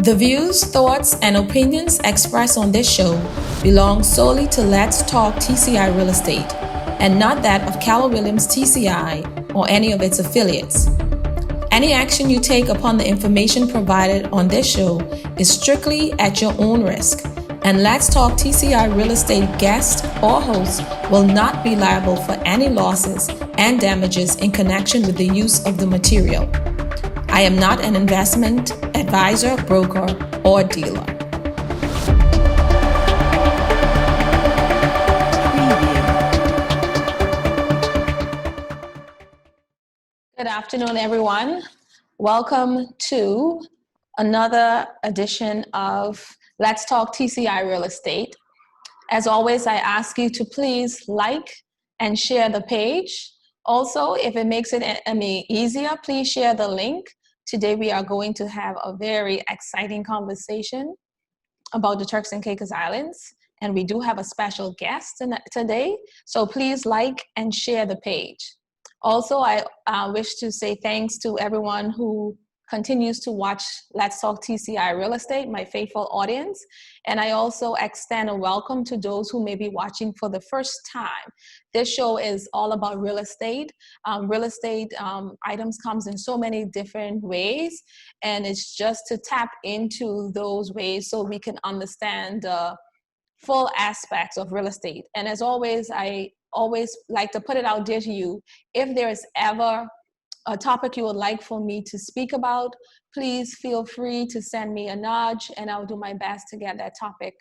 The views, thoughts, and opinions expressed on this show belong solely to Let's Talk TCI Real Estate and not that of Keller Williams TCI or any of its affiliates. Any action you take upon the information provided on this show is strictly at your own risk, and Let's Talk TCI Real Estate guests or hosts will not be liable for any losses and damages in connection with the use of the material. I am not an investment advisor, broker, or dealer. Good afternoon, everyone. Welcome to another edition of Let's Talk TCI Real Estate. As always, I ask you to please like and share the page. Also, if it makes it easier, please share the link. Today, we are going to have a very exciting conversation about the Turks and Caicos Islands, and we do have a special guest today, so please like and share the page. Also, I wish to say thanks to everyone who continues to watch Let's Talk TCI Real Estate, my faithful audience. And I also extend a welcome to those who may be watching for the first time. This show is all about real estate. Items comes in so many different ways, and it's just to tap into those ways so we can understand the full aspects of real estate. And as always, I always like to put it out there to you. If there is ever a topic you would like for me to speak about, please feel free to send me a nudge and I'll do my best to get that topic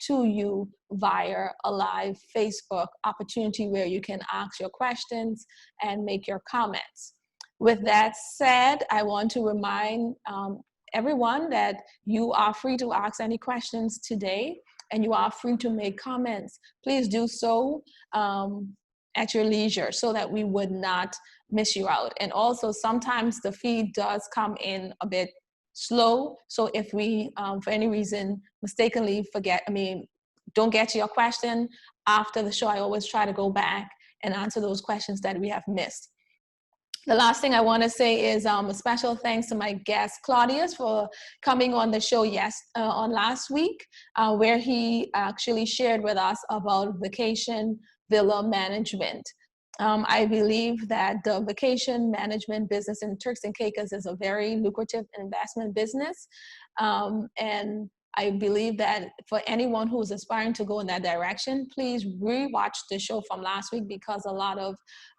to you via a live Facebook opportunity where you can ask your questions and make your comments. With that said, I want to remind everyone that you are free to ask any questions today and you are free to make comments. Please do so at your leisure so that we would not miss you out. And also sometimes the feed does come in a bit slow. So if we, for any reason, mistakenly don't get to your question after the show, I always try to go back and answer those questions that we have missed. The last thing I want to say is a special thanks to my guest Claudius for coming on the show on last week, where he actually shared with us about vacation villa management. I believe that the vacation management business in Turks and Caicos is a very lucrative investment business. And I believe that for anyone who is aspiring to go in that direction, please rewatch the show from last week because a lot of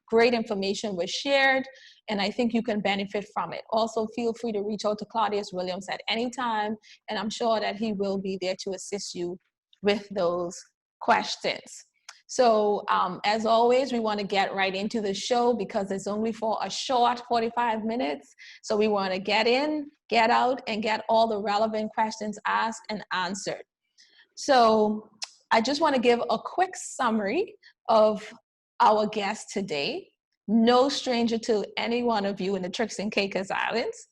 great information was shared, and I think you can benefit from it. Also, feel free to reach out to Claudius Williams at any time, and I'm sure that he will be there to assist you with those questions. So as always, we want to get right into the show because it's only for a short 45 minutes. So we want to get in, get out, and get all the relevant questions asked and answered. So I just want to give a quick summary of our guest today. No stranger to any one of you in the Turks and Caicos Islands.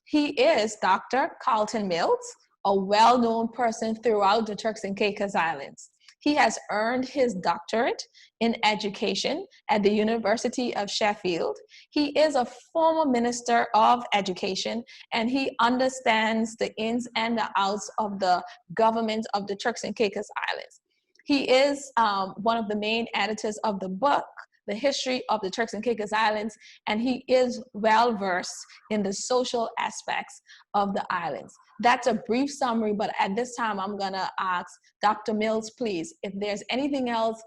He is Dr. Carlton Mills, a well-known person throughout the Turks and Caicos Islands. He has earned his doctorate in education at the University of Sheffield. He is a former minister of education, and he understands the ins and the outs of the government of the Turks and Caicos Islands. He is one of the main editors of the book, The History of the Turks and Caicos Islands, and he is well-versed in the social aspects of the islands. That's a brief summary, but at this time, I'm gonna ask Dr. Mills, please, if there's anything else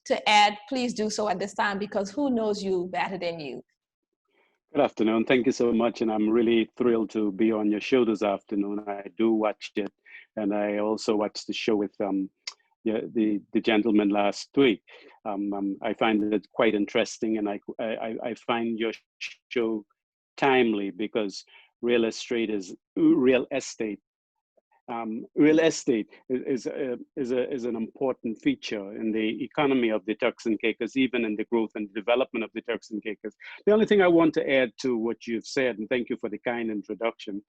to add, please do so at this time, because who knows you better than you. Good afternoon. Thank you so much. And I'm really thrilled to be on your show this afternoon. I do watch it. And I also watched the show with the gentleman last week. I find it quite interesting, and I find your show timely because real estate is an important feature in the economy of the Turks and Caicos, even in the growth and development of the Turks and Caicos. The only thing I want to add to what you've said, and thank you for the kind introduction,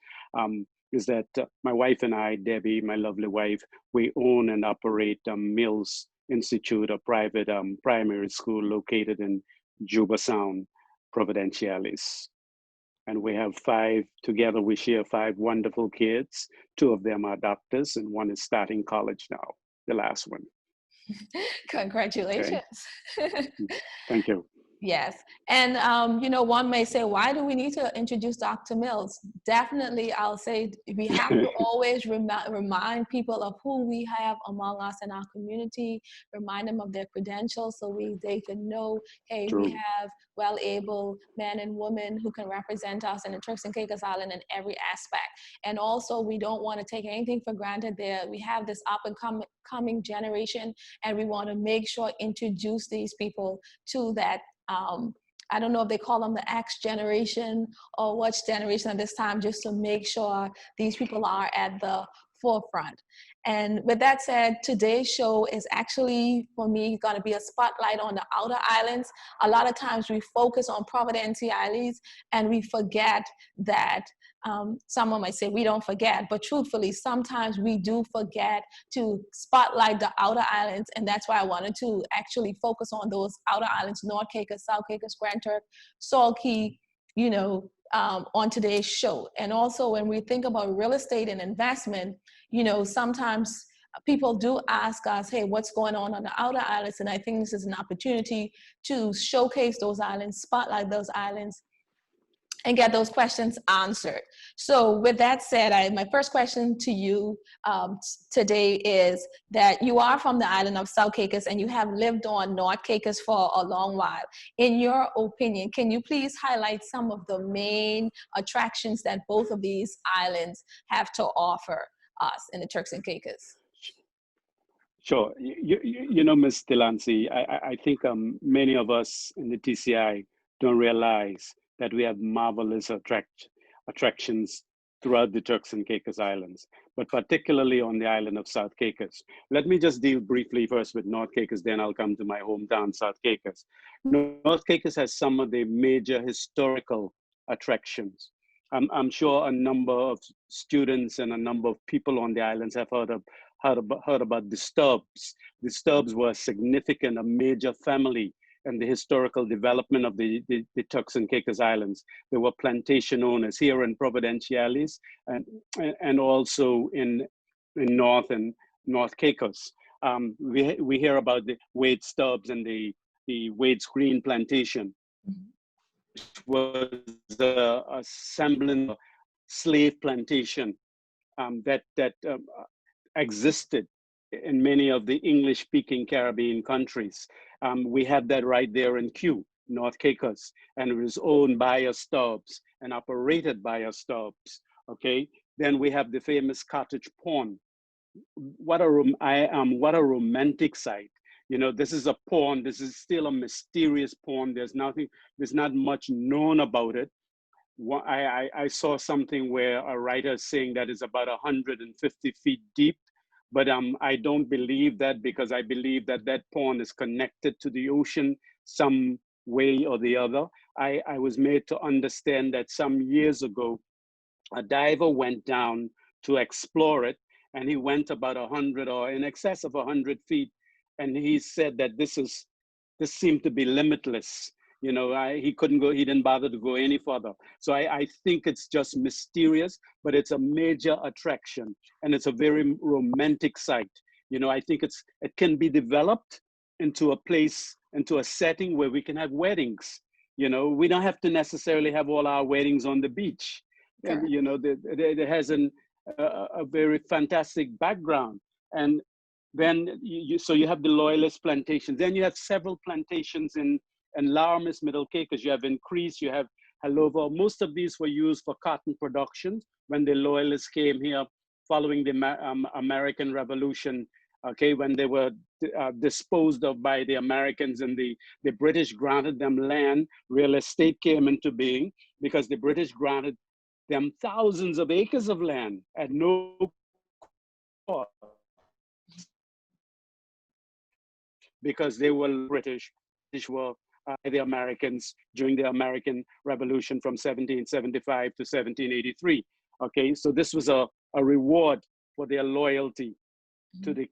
is that my wife and I, Debbie, my lovely wife, we own and operate Mills Institute, a private primary school located in Juba Sound, Providenciales. And we have five, together we share five wonderful kids. Two of them are doctors and one is starting college now, the last one. Congratulations. Okay. Thank you. Yes. And, you know, one may say, why do we need to introduce Dr. Mills? Definitely, I'll say we have to always remind people of who we have among us in our community, remind them of their credentials so they can know, hey, True. we have well-able men and women who can represent us in the Turks and Caicos Island in every aspect. And also, we don't want to take anything for granted there. We have this up and coming generation, and we want to make sure introduce these people to that. I don't know if they call them the X generation or which generation at this time, just to make sure these people are at the forefront. And with that said, today's show is actually, for me, going to be a spotlight on the outer islands. A lot of times we focus on Providencia Islands and we forget that someone might say we don't forget, but truthfully, sometimes we do forget to spotlight the outer islands, and that's why I wanted to actually focus on those outer islands: North Caicos, South Caicos, Grand Turk, Salt Cay, you know, on today's show. And also, when we think about real estate and investment, you know, sometimes people do ask us, hey, what's going on the outer islands? And I think this is an opportunity to showcase those islands, spotlight those islands, and get those questions answered. So with that said, my first question to you today is that you are from the island of South Caicos and you have lived on North Caicos for a long while. In your opinion, can you please highlight some of the main attractions that both of these islands have to offer us in the Turks and Caicos? Sure. You know, Ms. Delancey, I think many of us in the TCI don't realize that we have marvelous attractions throughout the Turks and Caicos Islands, but particularly on the island of South Caicos. Let me just deal briefly first with North Caicos, then I'll come to my hometown, South Caicos. North Caicos has some of the major historical attractions. I'm sure a number of students and a number of people on the islands have heard about the Stubbs. The Stubbs were a major family and the historical development of the Turks and Caicos Islands. There were plantation owners here in Providenciales and also in North Caicos. We hear about the Wade Stubbs and the Wade's Green Plantation, which was a semblance of slave plantation that existed in many of the English-speaking Caribbean countries. We have that right there in North Caicos, and it was owned by a Stubbs and operated by a Stubbs, okay? Then we have the famous Cottage Pond. What a romantic site. You know, this is a pond, this is still a mysterious pond. There's not much known about it. I saw something where a writer is saying that it's about 150 feet deep. But I don't believe that, because I believe that that pond is connected to the ocean some way or the other. I was made to understand that some years ago, a diver went down to explore it, and he went about 100 or in excess of 100 feet. And he said that this seemed to be limitless. You know, he couldn't go, he didn't bother to go any further. So I think it's just mysterious, but it's a major attraction and it's a very romantic site. You know, I think it can be developed into a place, into a setting where we can have weddings. You know, we don't have to necessarily have all our weddings on the beach. Sure. And, you know, there has a very fantastic background. And then so you have the Loyalist plantations. Then you have several plantations in Larmis, Middle Caicos. You have Increase, you have Halova. Most of these were used for cotton production when the Loyalists came here following the American Revolution, okay, when they were disposed of by the Americans and the British granted them land. Real estate came into being because the British granted them thousands of acres of land at no cost, because they were British were the Americans during the American Revolution from 1775 to 1783. Okay, so this was a reward for their loyalty to the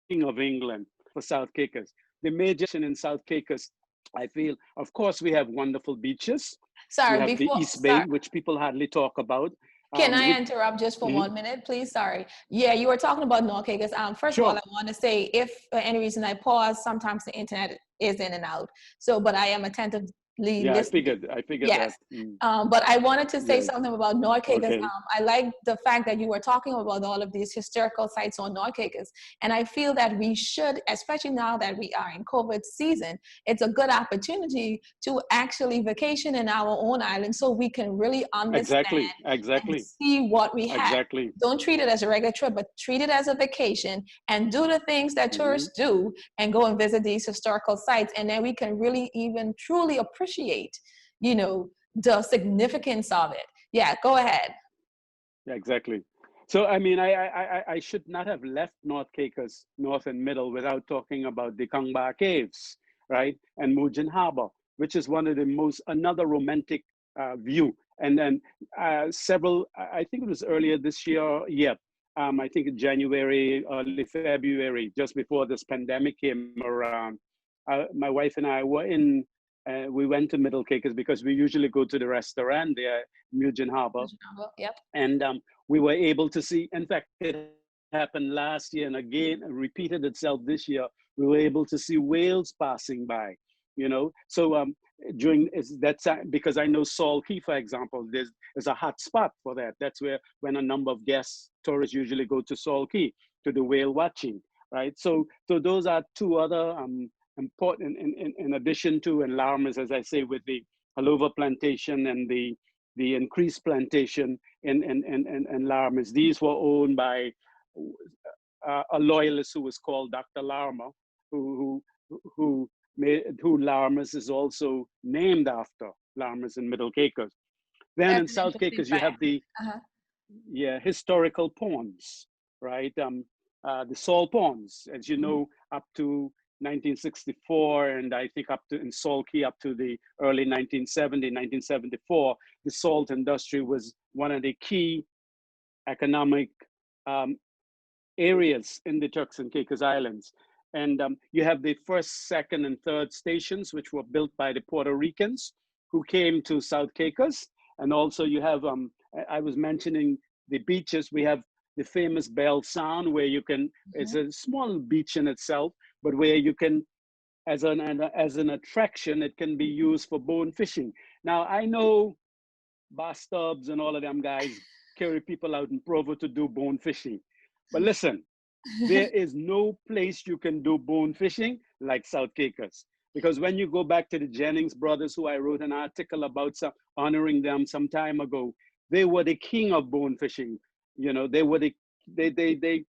King of England for South Caicos. the major in South Caicos, I feel, of course, we have wonderful beaches. You Sorry, have the before, East Bay, sorry. which people hardly talk about. Can I Which, interrupt just for 1 minute, please? Sorry. Yeah, you were talking about North Caicos. First of all, sure. I want to say, if for any reason I pause, sometimes the internet is in and out. So, but I am attentively Yeah, listening. I figured that. Yes. But I wanted to say Yes. something about North Caicos. Okay. I like the fact that you were talking about all of these historical sites on North Caicos. And I feel that we should, especially now that we are in COVID season, it's a good opportunity to actually vacation in our own island so we can really understand and see what we have. Exactly. Don't treat it as a regular trip, but treat it as a vacation and do the things that tourists do and go and visit these historical sites. And then we can really even truly appreciate, you know, the significance of it. Yeah, go ahead. Exactly. So, I mean, I should not have left North Caicos, North and Middle, without talking about the Kangba Caves, right? And Mujin Harbor, which is one of the another romantic view. And then I think it was earlier this year, yeah, I think in January, early February, just before this pandemic came around, my wife and I were we went to Middle Caicos because we usually go to the restaurant there, Mujin Harbor. Yep. And we were able to see, in fact, it happened last year and again, repeated itself this year. We were able to see whales passing by, you know. So because I know Salt Cay, for example, there's a hot spot for that. That's when a number of tourists usually go to Salt Cay to the whale watching, right? So those are two other important, in addition to, and Larmas, as I say, with the Halova plantation and the increased plantation in Larmas. These were owned by a loyalist who was called Dr. Larma, who Larmas is also named after, Larmas in Middle Caicos. Then in South Caicos, you have the historical ponds, right? The salt ponds, as you know, up to 1964, and I think up to in Salt Cay up to the early 1974, the salt industry was one of the key economic areas in the Turks and Caicos Islands. And you have the first, second, and third stations, which were built by the Puerto Ricans who came to South Caicos. And also you have, I was mentioning the beaches. We have the famous Bell Sound, where you can, it's a small beach in itself, but where you can, as an attraction, it can be used for bone fishing. Now, I know Bass Stubbs and all of them guys carry people out in Provo to do bone fishing. But listen, there is no place you can do bone fishing like South Caicos. Because when you go back to the Jennings brothers, who I wrote an article about honoring them some time ago, they were the king of bone fishing. You know, they were they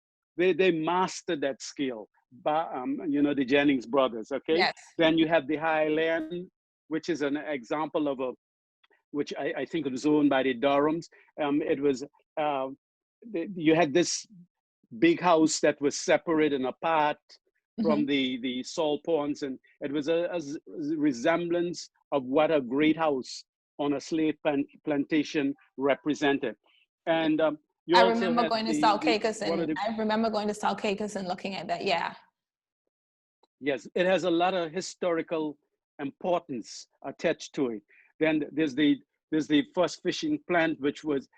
mastered that skill. But you know, the Jennings brothers. Okay. Yes. Then you have the Highland, which is an example of which I think it was owned by the Durhams. It was you had this big house that was separate and apart from the salt ponds, and it was a resemblance of what a great house on a slave plantation represented. And I remember going to South Caicos, and I remember going to South Caicos and looking at that. Yeah. Yes, it has a lot of historical importance attached to it. Then there's the first fishing plant, which was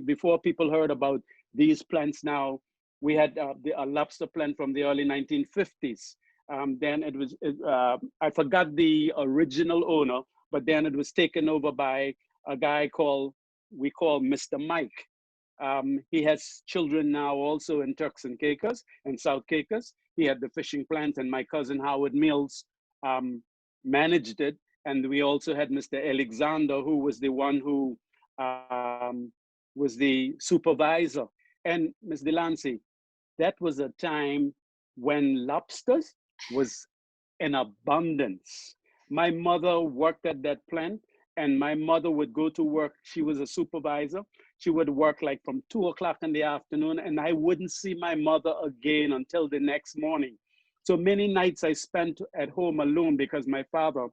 before people heard about these plants. Now we had a lobster plant from the early 1950s. Then it was I forgot the original owner, but then it was taken over by a guy we call Mr. Mike. He has children now also in Turks and Caicos and South Caicos. He had the fishing plant, and my cousin Howard Mills managed it. And we also had Mr. Alexander, who was the one who was the supervisor. And Ms. Delancey, that was a time when lobsters was in abundance. My mother worked at that plant, and my mother would go to work. She was a supervisor. She would work like from 2 o'clock in the afternoon, and I wouldn't see my mother again until the next morning. So many nights I spent at home alone because my father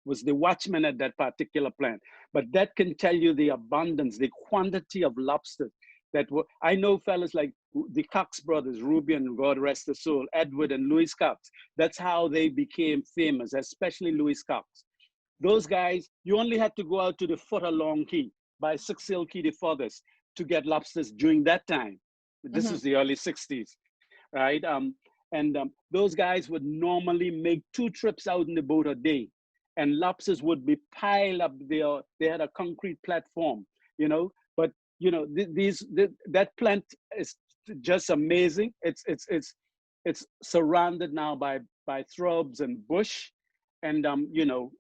was the watchman at that particular plant. But that can tell you the abundance, the quantity of lobsters that were. I know fellas like the Cox brothers, Ruby and God rest their soul, Edward and Louis Cox. That's how they became famous, especially Louis Cox. Those guys, you only had to go out to the foot of Long Key by 6 Hill Key the furthest to get lobsters during that time. This is the early 60s, right? Those guys would normally make 2 trips out in the boat a day, and lobsters would be piled up there. They had a concrete platform, you know, but you know, that plant is just amazing. It's surrounded now by shrubs and bush, and you know,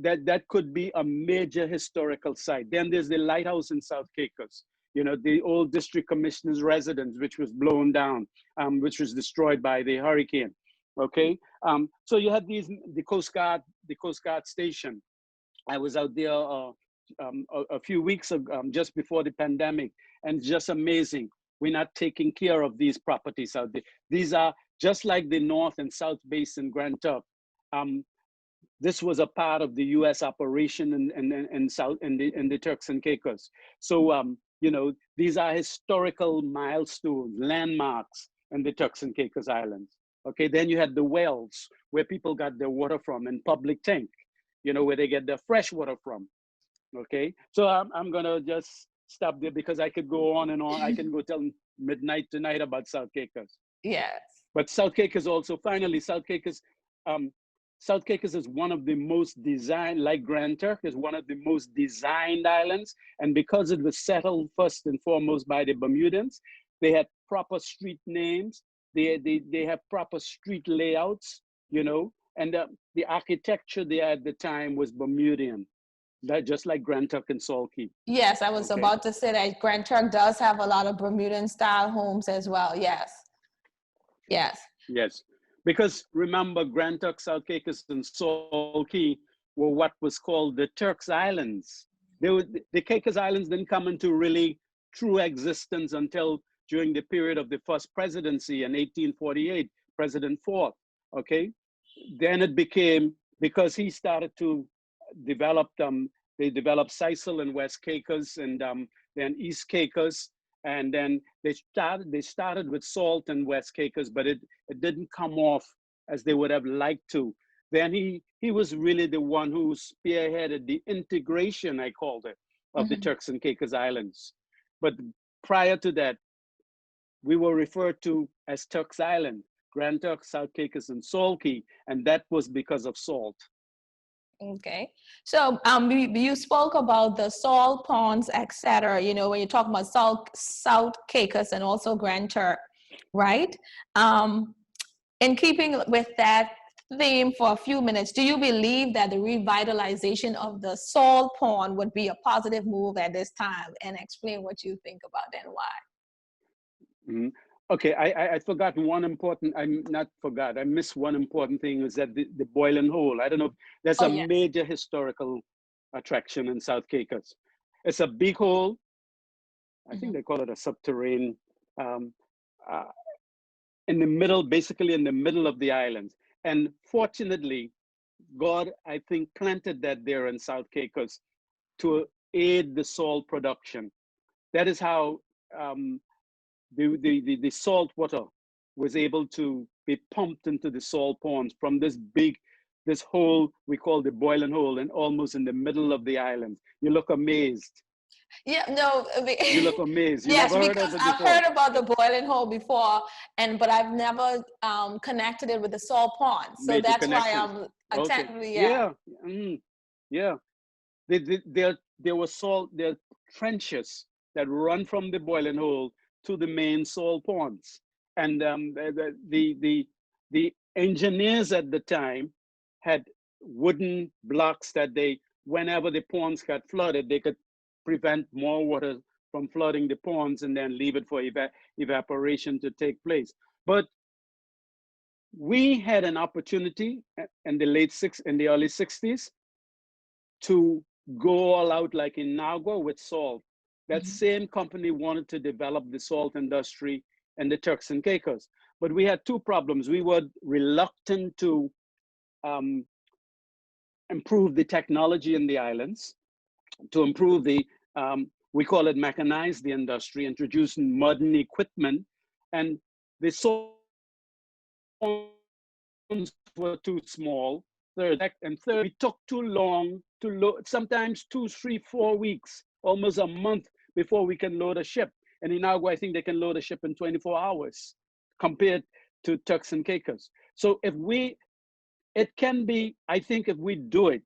that could be a major historical site. Then there's the lighthouse in South Caicos, you know, the old district commissioner's residence, which was blown down, which was destroyed by the hurricane. Okay, so you had the Coast Guard station. I was out there a few weeks ago, just before the pandemic, and just amazing. We're not taking care of these properties out there. These are just like the North and South Base in Grand Turk. This was a part of the U.S. operation in the Turks and Caicos. So you know, these are historical milestones, landmarks in the Turks and Caicos Islands. Okay, then you had the wells where people got their water from, and public tank, you know, where they get their fresh water from. Okay, so I'm gonna just stop there because I could go on and on. I can go till midnight tonight about South Caicos. Yes. But South Caicos also, finally, South Caicos is one of the most designed, like Grand Turk, is one of the most designed islands. And because it was settled first and foremost by the Bermudans, they had proper street names. They have proper street layouts, you know, and the architecture there at the time was Bermudian, just like Grand Turk and Salt Cay. Yes, I was about to say that Grand Turk does have a lot of Bermudan style homes as well. Yes. Yes. Yes. Because remember, Grand Turk, South Caicos, and Salt Cay were what was called the Turks Islands. The Caicos Islands didn't come into really true existence until during the period of the first presidency in 1848, President Ford, okay? Then it became, because he started to develop, they developed Sisal and West Caicos, and then East Caicos, and then they started with Salt and West Caicos, but it didn't come off as they would have liked to. Then he was really the one who spearheaded the integration, I called it, of the Turks and Caicos Islands. But prior to that, we were referred to as Turks Island, Grand Turk, South Caicos, and Salt Cay, and that was because of salt. Okay, so you spoke about the salt ponds, etc. You know, when you talk about South Caicos and also Grand Turk, right? In keeping with that theme for a few minutes, do you believe that the revitalization of the salt pond would be a positive move at this time? And explain what you think about it and why. Mm-hmm. Okay, I forgot one important, I missed one important thing, is that the boiling hole. I don't know, there's a major historical attraction in South Caicos. It's a big hole. I think they call it a subterranean, in the middle, basically in the middle of the island. And fortunately, God, I think, planted that there in South Caicos to aid the salt production. That is how the salt water was able to be pumped into the salt ponds from this hole we call the boiling hole, and almost in the middle of the island. You look amazed. Yeah, no. You look amazed. You yes, because I've heard about the boiling hole before, but I've never connected it with the salt pond. So that's why I'm attentively. Yeah. Yeah. There were trenches that run from the boiling hole to the main salt ponds, and the engineers at the time had wooden blocks that whenever the ponds got flooded, they could prevent more water from flooding the ponds and then leave it for evaporation to take place. But we had an opportunity in the early 60s to go all out, like in Nagua with salt. That same company wanted to develop the salt industry in the Turks and Caicos. But we had two problems. We were reluctant to improve the technology in the islands, to improve the we call it mechanize the industry, introduce modern equipment, and the swans were too small. Third, we took too long to load, sometimes 2, 3, 4 weeks, almost a month before we can load a ship. And in Agua, I think they can load a ship in 24 hours compared to Turks and Caicos. So it can be, I think if we do it,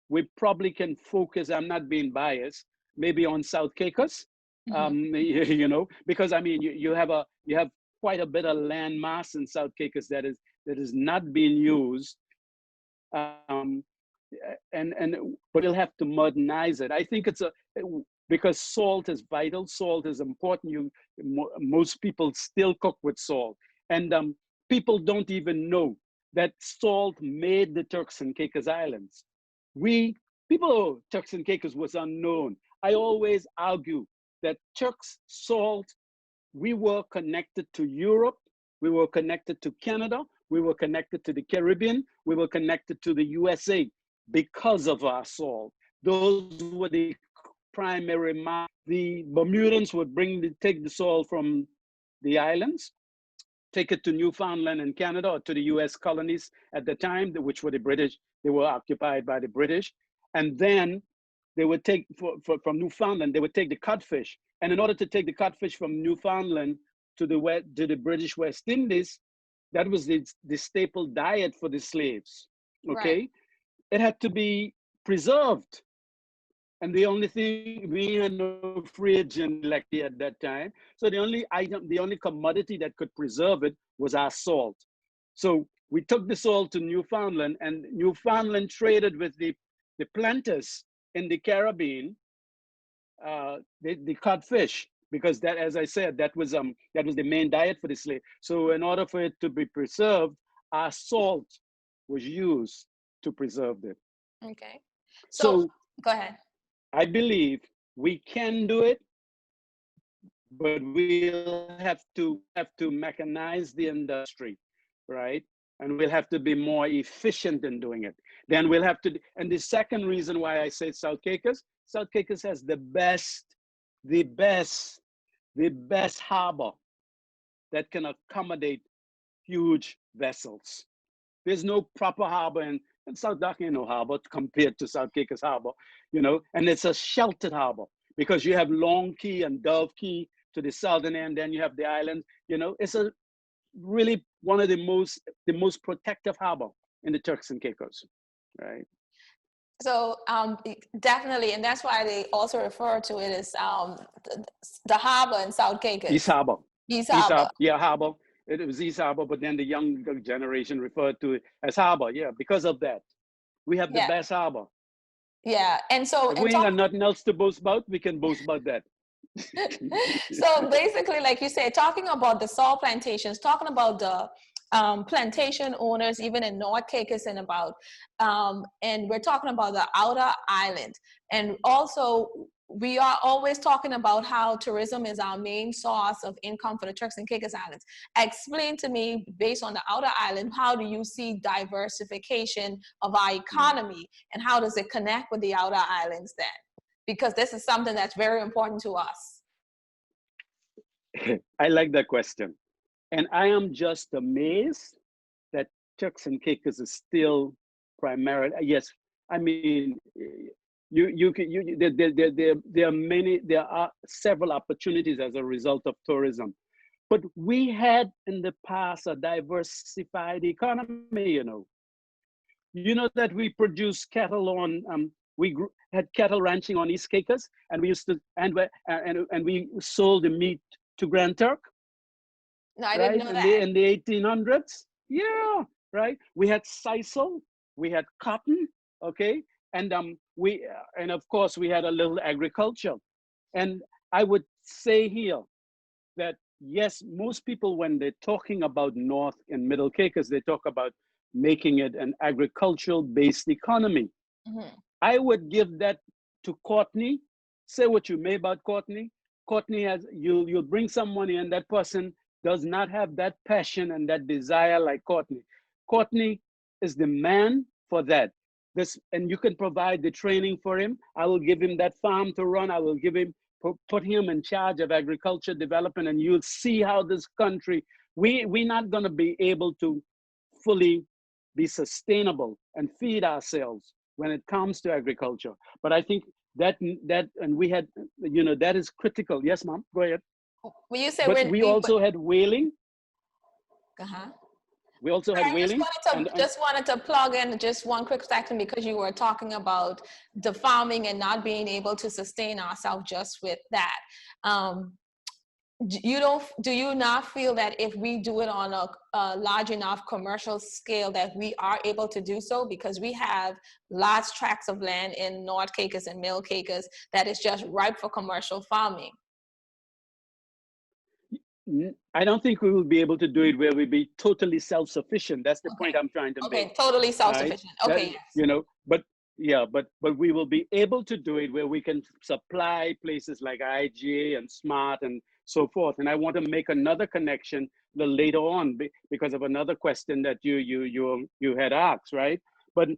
we probably can focus, I'm not being biased, maybe on South Caicos, you know, because I mean, you have quite a bit of land mass in South Caicos that is not being used. But you'll have to modernize it. I think because salt is vital, salt is important. Most people still cook with salt, and people don't even know that salt made the Turks and Caicos Islands. Turks and Caicos was unknown. I always argue that Turks salt, we were connected to Europe, we were connected to Canada, we were connected to the Caribbean, we were connected to the USA because of our salt. Those were the primary markets. The Bermudans would take the salt from the islands, take it to Newfoundland and Canada, or to the US colonies at the time, which were the British. They were occupied by the British. And then they would take, from Newfoundland, they would take the codfish. And in order to take the codfish from Newfoundland to the British West Indies, that was the staple diet for the slaves, okay? Right. It had to be preserved. And the only thing, we had no fridge in Leckie at that time. So the only commodity that could preserve it was our salt. So we took the salt to Newfoundland, and Newfoundland traded with the planters in the Caribbean, the codfish, because that, as I said, that was the main diet for the slave. So in order for it to be preserved, our salt was used to preserve it. Okay. So go ahead. I believe we can do it, but we'll have to mechanize the industry, right? And we'll have to be more efficient in doing it. Then we'll have to, and the second reason why I say South Caicos has the best harbor that can accommodate huge vessels. There's no proper harbor in South Dock, ain't no harbor compared to South Caicos Harbor, you know, and it's a sheltered harbor because you have Long Key and Dove Key to the southern end, then you have the island, you know, it's a really one of the most protective harbor in the Turks and Caicos, right? So definitely, and that's why they also refer to it as the harbor in South Caicos. East Harbor. Yeah, harbor. It was East Harbor, but then the younger generation referred to it as harbor. Yeah, because of that, we have the best harbor. Yeah, and so if we ain't got nothing else to boast about, we can boast about that. So basically, like you said, talking about the salt plantations, talking about the plantation owners, even in North Caicos, and and we're talking about the outer island, and also we are always talking about how tourism is our main source of income for the Turks and Caicos Islands. Explain to me, based on the outer island, how do you see diversification of our economy, and how does it connect with the outer islands then? Because this is something that's very important to us. I like that question. And I am just amazed that Turks and Caicos is still primarily, yes, I mean, there are several opportunities as a result of tourism. But we had in the past a diversified economy, you know. You know that we produce cattle on, had cattle ranching on East Caicos, and we used to, and we sold the meat to Grand Turk. No, I didn't know that. In the 1800s, yeah, right. We had sisal, we had cotton, okay, and and of course we had a little agriculture. And I would say here that yes, most people, when they're talking about North and Middle Caicos, they talk about making it an agricultural-based economy. Mm-hmm. I would give that to Courtney. Say what you may about Courtney. Courtney has, you'll bring someone in, that person does not have that passion and that desire like Courtney. Courtney is the man for that. And you can provide the training for him. I will give him that farm to run. I will give him put him in charge of agriculture development, and you'll see how this country, we're not going to be able to fully be sustainable and feed ourselves when it comes to agriculture. But I think and we had, that is critical. Yes, ma'am, go ahead. Well, you said But we also had whaling. Uh-huh. We also had whaling. Just wanted to plug in just one quick section, because you were talking about the farming and not being able to sustain ourselves just with that. Do you not feel that if we do it on a large enough commercial scale that we are able to do so? Because we have large tracts of land in North Caicos and Middle Caicos that is just ripe for commercial farming. I don't think we will be able to do it where we be totally self-sufficient. That's the point I'm trying to make. Okay, totally self-sufficient. Right? Okay, yes. But we will be able to do it where we can supply places like IGA and SMART and so forth. And I want to make another connection a little later on because of another question that you had asked, right? But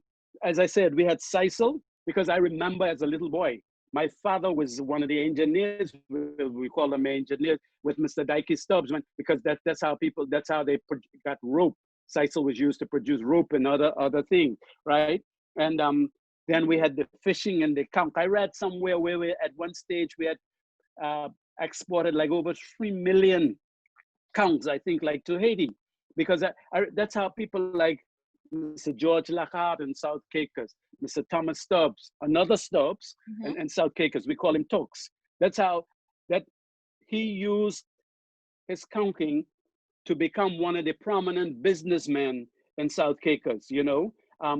as I said, we had Sisal, because I remember as a little boy, my father was one of the engineers, we call them engineers, with Mr. Dikey Stubbs, because that's how they got rope. Sisal was used to produce rope and other things, right? And then we had the fishing and the conch. I read somewhere where at one stage we had exported like over 3 million conchs, I think, like to Haiti, because that's how people like Mr. George Lockhart in South Caicos, Mr. Thomas Stubbs, another Stubbs, and South Caicos, we call him Turks. That's how that he used his conching to become one of the prominent businessmen in South Caicos, a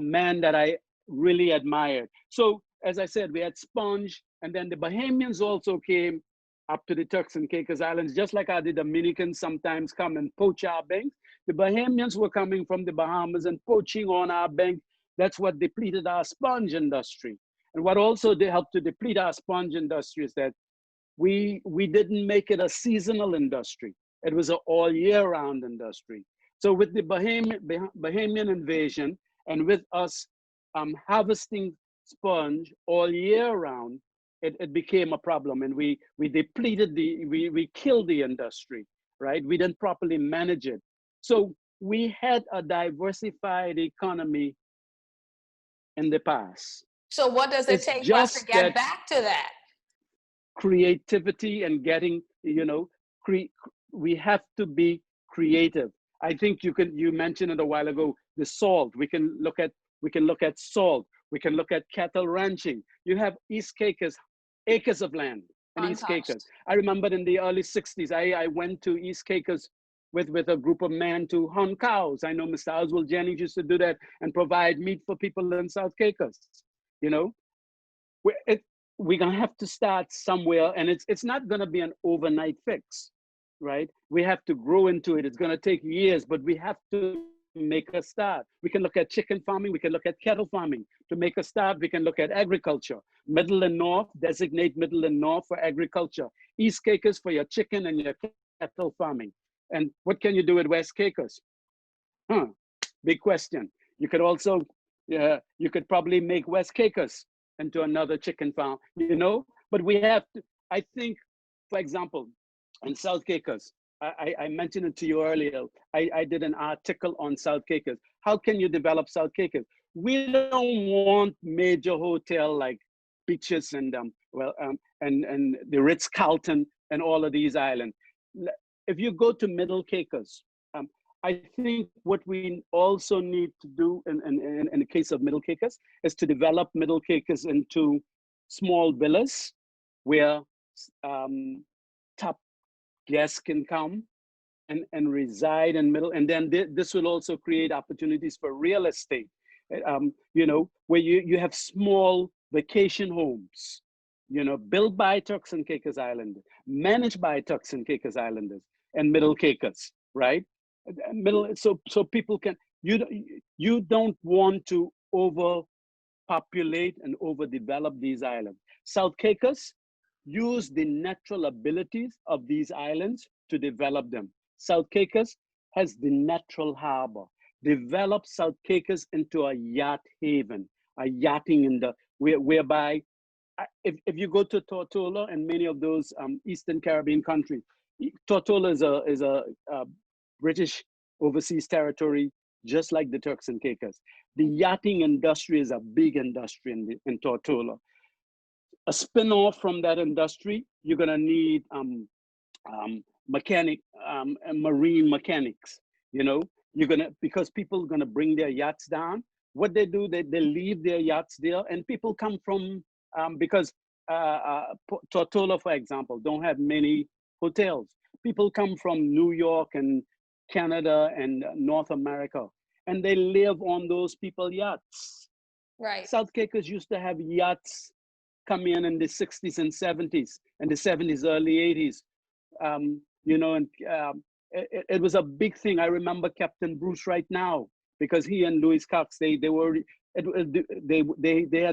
man that I really admired. So as I said, we had sponge, and then the Bahamians also came up to the Turks and Caicos Islands, just like how the Dominicans sometimes come and poach our banks. The Bahamians were coming from the Bahamas and poaching on our bank. That's what depleted our sponge industry. And what also helped to deplete our sponge industry is that we didn't make it a seasonal industry. It was an all year round industry. So with the Bahamian invasion and with us harvesting sponge all year round, it became a problem, and we depleted we killed the industry, right? We didn't properly manage it. So we had a diversified economy in the past. So what does it take for us to get back to that? Creativity and getting, we have to be creative. I think you mentioned it a while ago, the salt. We can look at salt. We can look at cattle ranching. You have East Caicos, acres of land in East Caicos. I remember in the early 60s, I went to East Caicos with a group of men to hunt cows. I know Mr. Oswald Jennings used to do that and provide meat for people in South Caicos. We're gonna have to start somewhere, and it's not gonna be an overnight fix, right? We have to grow into it. It's gonna take years, but we have to make a start. We can look at chicken farming, we can look at cattle farming. To make a start, we can look at agriculture. Middle and North, designate Middle and North for agriculture. East Caicos for your chicken and your cattle farming. And what can you do with West Caicos? Big question. You could also, you could probably make West Caicos into another chicken farm, but we have to, I think, for example, in South Caicos, I mentioned it to you earlier, I did an article on South Caicos. How can you develop South Caicos? We don't want major hotel like beaches and and the Ritz-Carlton and all of these islands. If you go to Middle Caicos, I think what we also need to do in the case of Middle Caicos is to develop Middle Caicos into small villas where top guests can come and reside in Middle. And then this will also create opportunities for real estate, where you have small vacation homes, built by Turks and Caicos Islanders, managed by Turks and Caicos Islanders and Middle Caicos, right? So people can, you don't want to overpopulate and overdevelop these islands. South Caicos use the natural abilities of these islands to develop them. South Caicos has the natural harbor. Develop South Caicos into a yacht haven, a yachting whereby if you go to Tortola and many of those Eastern Caribbean countries, Tortola is a British overseas territory, just like the Turks and Caicos. The yachting industry is a big industry in Tortola. A spin-off from that industry, you're gonna need mechanic and marine mechanics. You know, because people are gonna bring their yachts down. What they do, they leave their yachts there, and people come from because Tortola, for example, don't have many hotels. People come from New York and Canada and North America, and they live on those people yachts. Right. South Caicos used to have yachts come in the 60s and 70s, and the 70s, early 80s. You know, and it was a big thing. I remember Captain Bruce right now, because he and Louis Cox, they had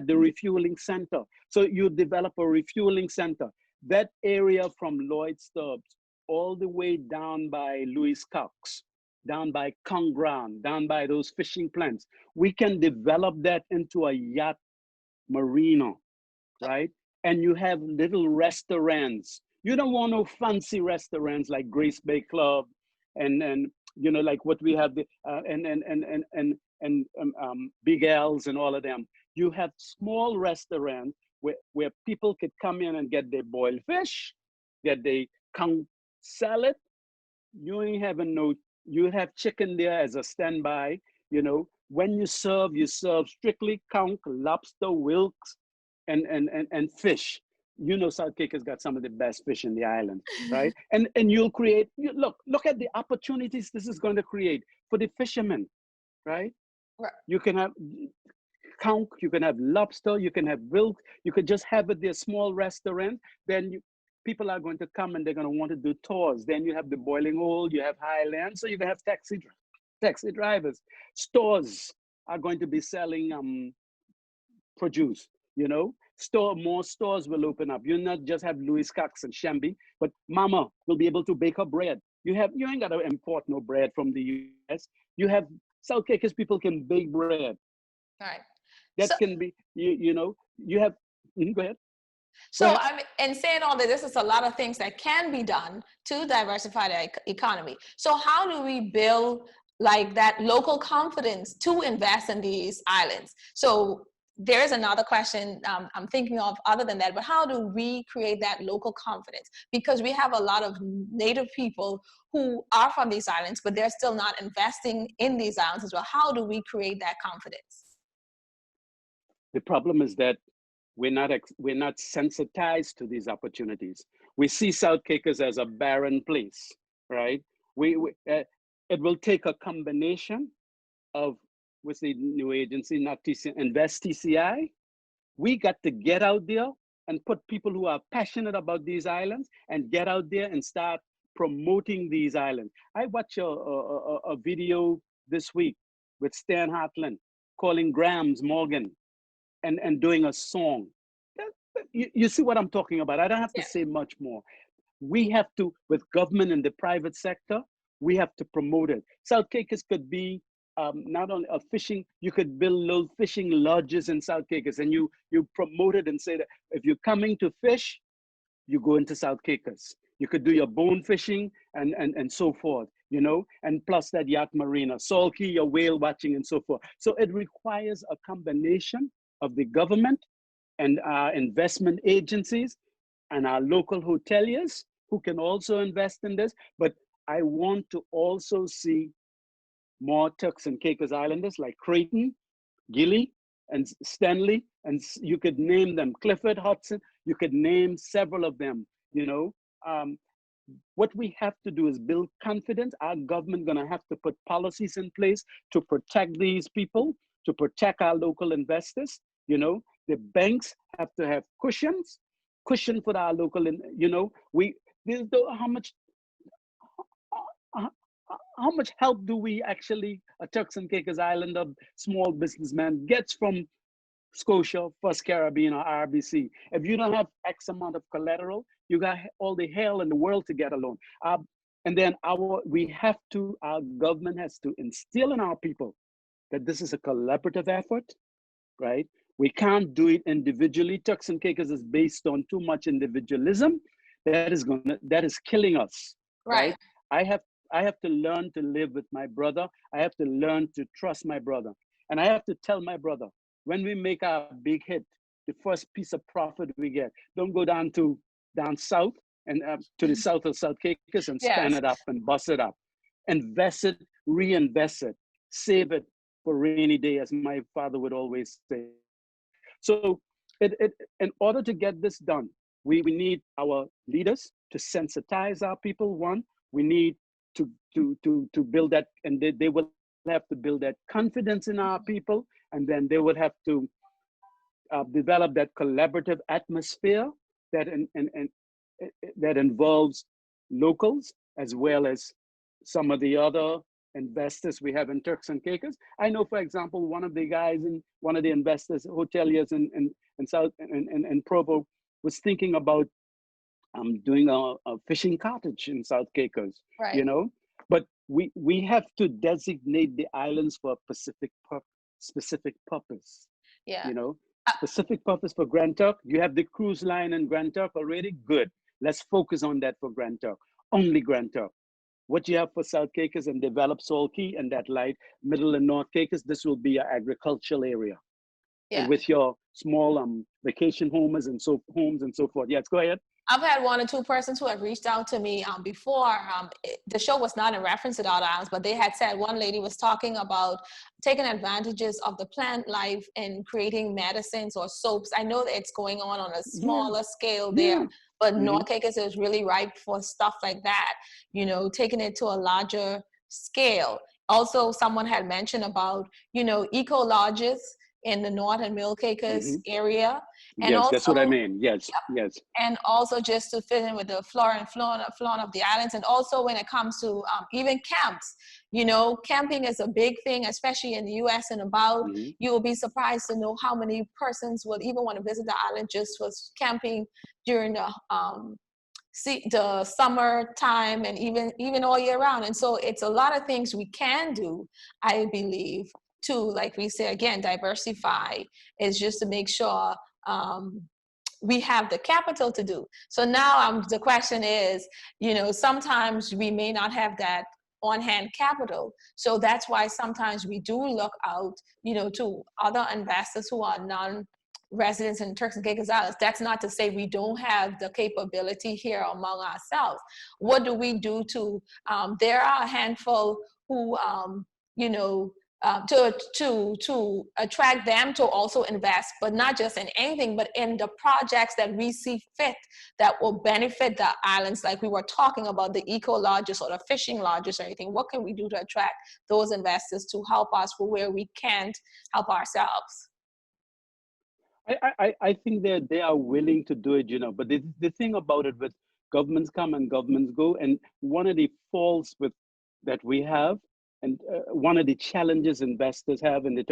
the refueling center. So you develop a refueling center. That area from Lloyd Stubbs all the way down by Louis Cox, down by Conground, down by those fishing plants, we can develop that into a yacht marina, right? And you have little restaurants. You don't want no fancy restaurants like Grace Bay Club and you know, like what we have the Big L's and all of them. You have small restaurants where people could come in and get their boiled fish, get their conch salad. You ain't having no, you have chicken there as a standby. You know, when you serve strictly conch, lobster, wilks, and fish. You know, South Caicos got some of the best fish in the island, right? And you'll create, look at the opportunities this is going to create for the fishermen, right? Right. You can have conch, you can have lobster, you can have wilk, you could just have it there, small restaurant. Then people are going to come and they're going to want to do tours. Then you have the boiling oil, you have Highland, so you can have taxi drivers. Stores are going to be selling produce. You know, more stores will open up. You'll not just have Louis Cox and Shambi, but Mama will be able to bake her bread. You ain't got to import no bread from the US. You have South Caicos people can bake bread. Right. That can be, you know, you have, go ahead. So I mean, in saying all that, this is a lot of things that can be done to diversify the economy. So how do we build like that local confidence to invest in these islands? So there's another question I'm thinking of other than that, but how do we create that local confidence? Because we have a lot of native people who are from these islands, but they're still not investing in these islands as well. How do we create that confidence? The problem is that we're not sensitized to these opportunities. We see South Caicos as a barren place, right? It will take a combination of, what's the new agency, not TCI, Invest TCI. We got to get out there and put people who are passionate about these islands and get out there and start promoting these islands. I watched a video this week with Stan Hartland calling Grams Morgan and doing a song. You see what I'm talking about? I don't have to say much more. We have to, with government and the private sector, we have to promote it. South Caicos could be not only a fishing, you could build little fishing lodges in South Caicos, and you promote it and say that if you're coming to fish, you go into South Caicos. You could do your bone fishing and so forth, you know, and plus that yacht marina, Salt Cay, your whale watching and so forth. So it requires a combination of the government and our investment agencies and our local hoteliers who can also invest in this. But I want to also see more Turks and Caicos Islanders like Creighton, Gilly, and Stanley, and you could name them, Clifford, Hudson, you could name several of them, you know. What we have to do is build confidence. Our government gonna have to put policies in place to protect these people, to protect our local investors, you know. The banks have to have cushion for our local, you know, how much help do we actually, a Turks and Caicos Islander small businessman gets from Scotia, First Caribbean, or RBC? If you don't have X amount of collateral, you got all the hell in the world to get a loan. And then our government has to instill in our people that this is a collaborative effort, right? We can't do it individually. Turks and Caicos is based on too much individualism. That is killing us, right? Right. I have I have to learn to live with my brother. I have to learn to trust my brother. And I have to tell my brother, when we make our big hit, the first piece of profit we get, don't go down south and to the south of South Caicos and span Yes. it up and bust it up. Invest it, reinvest it, save it for rainy day, as my father would always say. So in order to get this done, we need our leaders to sensitize our people. One, we need to build that, and they will have to build that confidence in our people, and then they will have to develop that collaborative atmosphere that that involves locals as well as some of the other investors we have in Turks and Caicos. I know, for example, one of the guys in one of the investors, hoteliers in South in Provo, was thinking about doing a fishing cottage in South Caicos, Right. you know. But we have to designate the islands for a specific purpose, Yeah. you know. Specific purpose for Grand Turk. You have the cruise line in Grand Turk already. Good. Let's focus on that for Grand Turk. Only Grand Turk. What you have for South Caicos and develop Salt Cay and that light Middle and North Caicos, this will be an agricultural area. Yeah. With your small vacation homes and so forth. Yes, go ahead. I've had one or two persons who have reached out to me before. The show was not in reference to the other islands, but they had said one lady was talking about taking advantages of the plant life and creating medicines or soaps. I know that it's going on a smaller scale there, but North Caicos is really ripe for stuff like that, you know, taking it to a larger scale. Also, someone had mentioned about, you know, eco lodges in the North and Middle Caicos area. And yes, also, that's what I mean. Yes, yes. And also just to fit in with the flora and fauna of the islands. And also when it comes to even camps, you know, camping is a big thing, especially in the US and about. You will be surprised to know how many persons would even want to visit the island just for camping during the summer time and even all year round. And so it's a lot of things we can do, I believe, to, like we say again, diversify, is just to make sure we have the capital to do. So now the question is, you know, sometimes we may not have that on-hand capital. So that's why sometimes we do look out, you know, to other investors who are non-residents in Turks and Caicos Islands. That's not to say we don't have the capability here among ourselves. What do we do to, there are a handful who, you know, to attract them to also invest, but not just in anything, but in the projects that we see fit that will benefit the islands, like we were talking about the eco lodges or the fishing lodges or anything. What can we do to attract those investors to help us for where we can't help ourselves? I think they are willing to do it, you know, but the thing about it, with governments come and governments go, and one of the faults with that we have, and one of the challenges investors have in the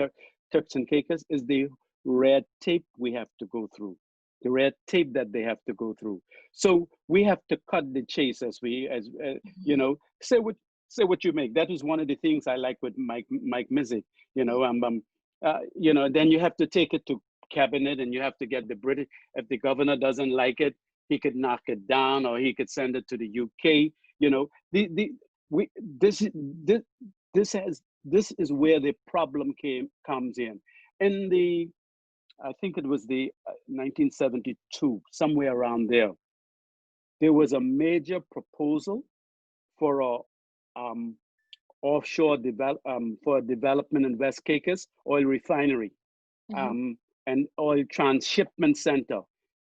Turks and Caicos, is the red tape we have to go through, the red tape that they have to go through. So we have to cut the chase, as you know, say what you make. That was one of the things I like with Mike Mizik, you know. You know, then you have to take it to cabinet, and you have to get the British. If the governor doesn't like it, he could knock it down, or he could send it to the UK. You know, this is where the problem comes in. In the, I think it was the 1972, somewhere around there, there was a major proposal for a offshore for development in West Caicos oil refinery, and oil transshipment center,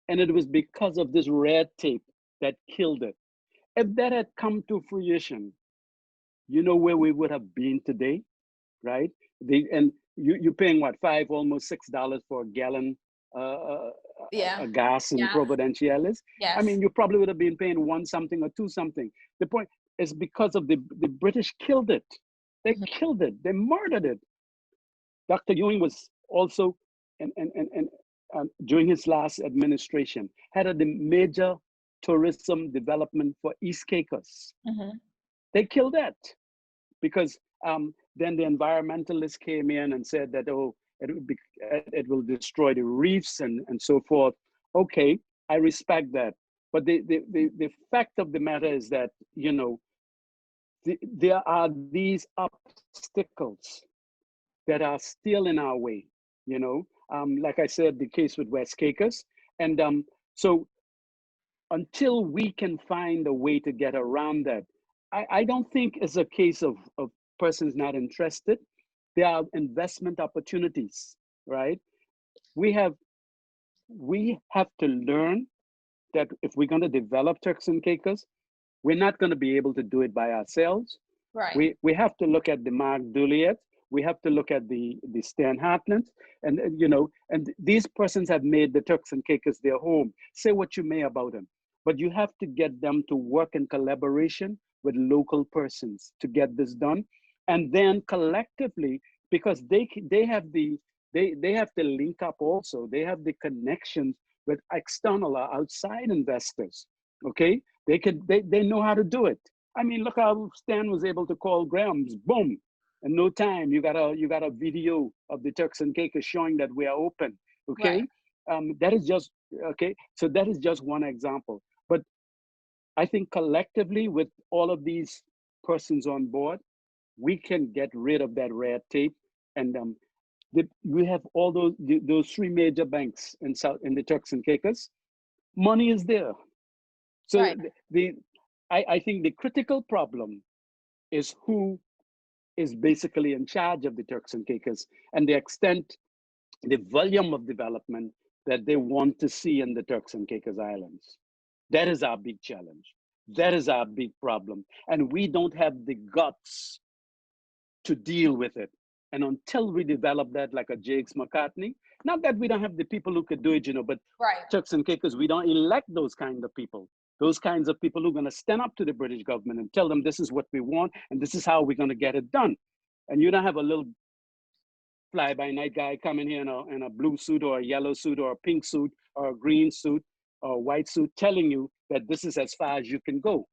and it was because of this red tape that killed it. If that had come to fruition, you know where we would have been today, right? And you're paying what, almost $6 for a gallon a gas in Providenciales. Yes. I mean, you probably would have been paying one something or two something. The point is, because of the British killed it. They killed it. They murdered it. Dr. Ewing was also, and during his last administration, had a major tourism development for East Caicos. They killed that because then the environmentalists came in and said that, oh, it will destroy the reefs and so forth. Okay, I respect that. But the fact of the matter is that, you know, there are these obstacles that are still in our way, you know. Like I said, the case with West Caicos. And so until we can find a way to get around that, I don't think it's a case of persons not interested. There are investment opportunities, right? We have to learn that if we're going to develop Turks and Caicos, we're not going to be able to do it by ourselves. Right. We have to look at the Mark Duliet. We have to look at the Stan Hartland, and you know, and these persons have made the Turks and Caicos their home. Say what you may about them, but you have to get them to work in collaboration with local persons to get this done, and then collectively, because they have to link up also. They have the connections with external or outside investors. Okay, they know how to do it. I mean, look how Stan was able to call Graham's, boom, in no time. You got a video of the Turks and Caicos showing that we are open. Okay, right. That is just okay. So that is just one example. But I think collectively, with all of these persons on board, we can get rid of that red tape. And we have all those three major banks in the Turks and Caicos. Money is there. So right. I think the critical problem is who is basically in charge of the Turks and Caicos and the extent, the volume of development that they want to see in the Turks and Caicos Islands. That is our big challenge. That is our big problem. And we don't have the guts to deal with it. And until we develop that, like a Jakes McCartney, not that we don't have the people who could do it, you know, but right. Turks and Caicos, we don't elect those kind of people. Those kinds of people who are going to stand up to the British government and tell them this is what we want and this is how we're going to get it done. And you don't have a little fly-by-night guy coming here in a blue suit or a yellow suit or a pink suit or a green suit or a white suit telling you that this is as far as you can go.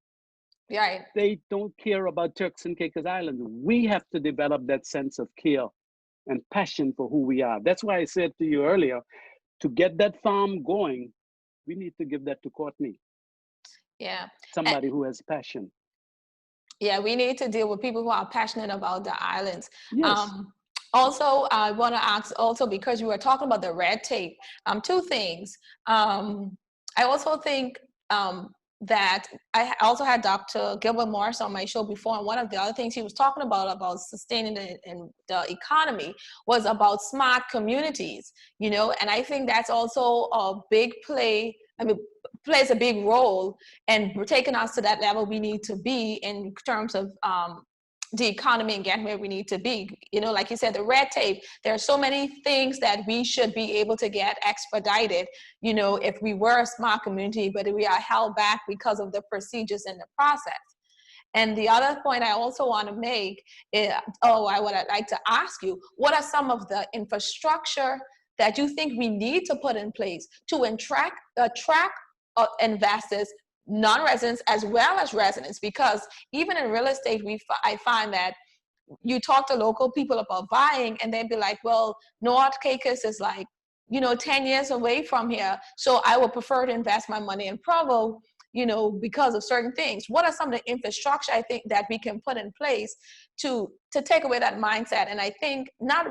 Right. They don't care about Turks and Caicos Island. We have to develop that sense of care and passion for who we are. That's why I said to you earlier, to get that farm going, we need to give that to Courtney. Yeah. Somebody who has passion. Yeah, we need to deal with people who are passionate about the islands. Yes. Also, I want to ask also, because you were talking about the red tape, two things. I also think that I also had Dr. Gilbert Morris on my show before, and one of the other things he was talking about sustaining the economy was about smart communities, you know, and I think that's also a big play. I mean, plays a big role in taking us to that level we need to be in terms of the economy and getting where we need to be. You know, like you said, the red tape, there are so many things that we should be able to get expedited, you know, if we were a smart community, but we are held back because of the procedures in the process. And the other point I also want to make is, I would like to ask you, what are some of the infrastructure that you think we need to put in place to attract investors, non-residents as well as residents? Because even in real estate, I find that you talk to local people about buying and they'd be like, well, North Caicos is like, you know, 10 years away from here, so I would prefer to invest my money in Provo, you know, because of certain things. What are some of the infrastructure I think that we can put in place to take away that mindset? And I think not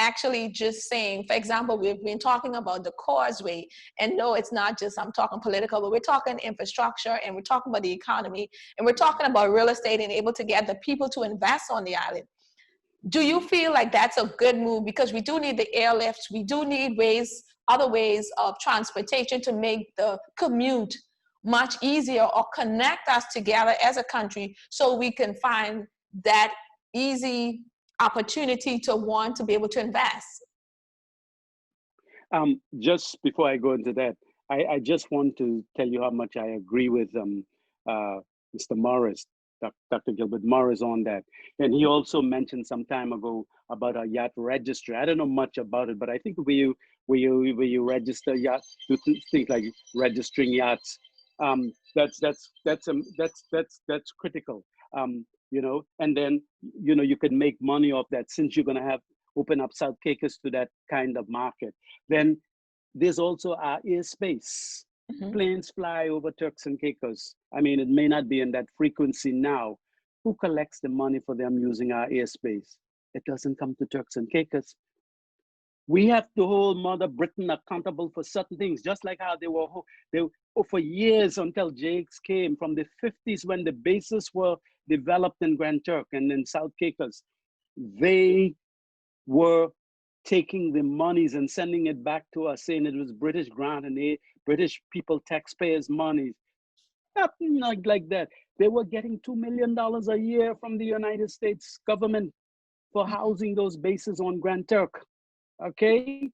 actually just saying, for example, we've been talking about the causeway, and no, it's not just, I'm talking political, but we're talking infrastructure, and we're talking about the economy, and we're talking about real estate and able to get the people to invest on the island. Do you feel like that's a good move? Because we do need the airlifts, we do need other ways of transportation to make the commute much easier or connect us together as a country so we can find that easy opportunity to want to be able to invest. Just before I go into that, I just want to tell you how much I agree with Mr. Morris, Dr. Gilbert Morris on that. And he also mentioned some time ago about a yacht registry. I don't know much about it, but I think where you register yachts, do things like registering yachts, that's critical. You know, and then, you know, you could make money off that, since you're going to have open up South Caicos to that kind of market. Then there's also our airspace. Mhm. Planes fly over Turks and Caicos. I mean, it may not be in that frequency now. Who collects the money for them using our airspace? It doesn't come to Turks and Caicos. We have to hold Mother Britain accountable for certain things, just like how they for years until Jakes came from the 50s when the bases were developed in Grand Turk and in South Caicos. They were taking the monies and sending it back to us, saying it was British grant and British people, taxpayers' money. Nothing like that. They were getting $2 million a year from the United States government for housing those bases on Grand Turk. Okay,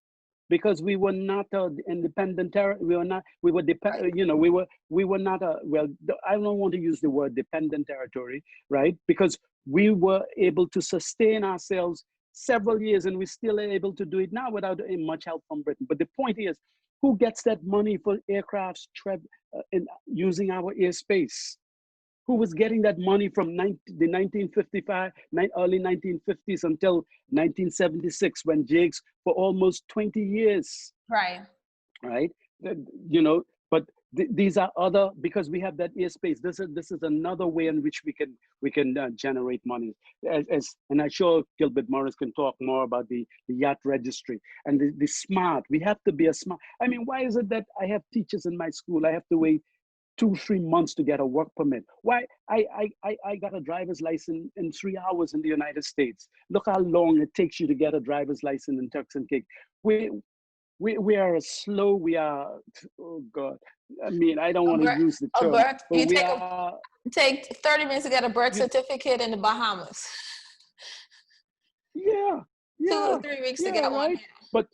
because we were not an independent territory. We were not. We were we were not a. Well, I don't want to use the word dependent territory, right? Because we were able to sustain ourselves several years, and we're still able to do it now without much help from Britain. But the point is, who gets that money for aircrafts using our airspace? Who was getting that money from the 1955, early 1950s until 1976 when Jakes for almost 20 years. Right. Right. But these are other, because we have that airspace. This is another way in which we can generate money. And I'm sure Gilbert Morris can talk more about the yacht registry and the smart. We have to be a smart. I mean, why is it that I have teachers in my school? I have to wait 2-3 months to get a work permit. Why? I got a driver's license in 3 hours in the United States. Look how long it takes you to get a driver's license in Turks and Caicos. We are slow. We are, oh God. I mean, I don't want to use the term. You take 30 minutes to get a birth certificate in the Bahamas. Yeah. 2 or 3 weeks to get one. But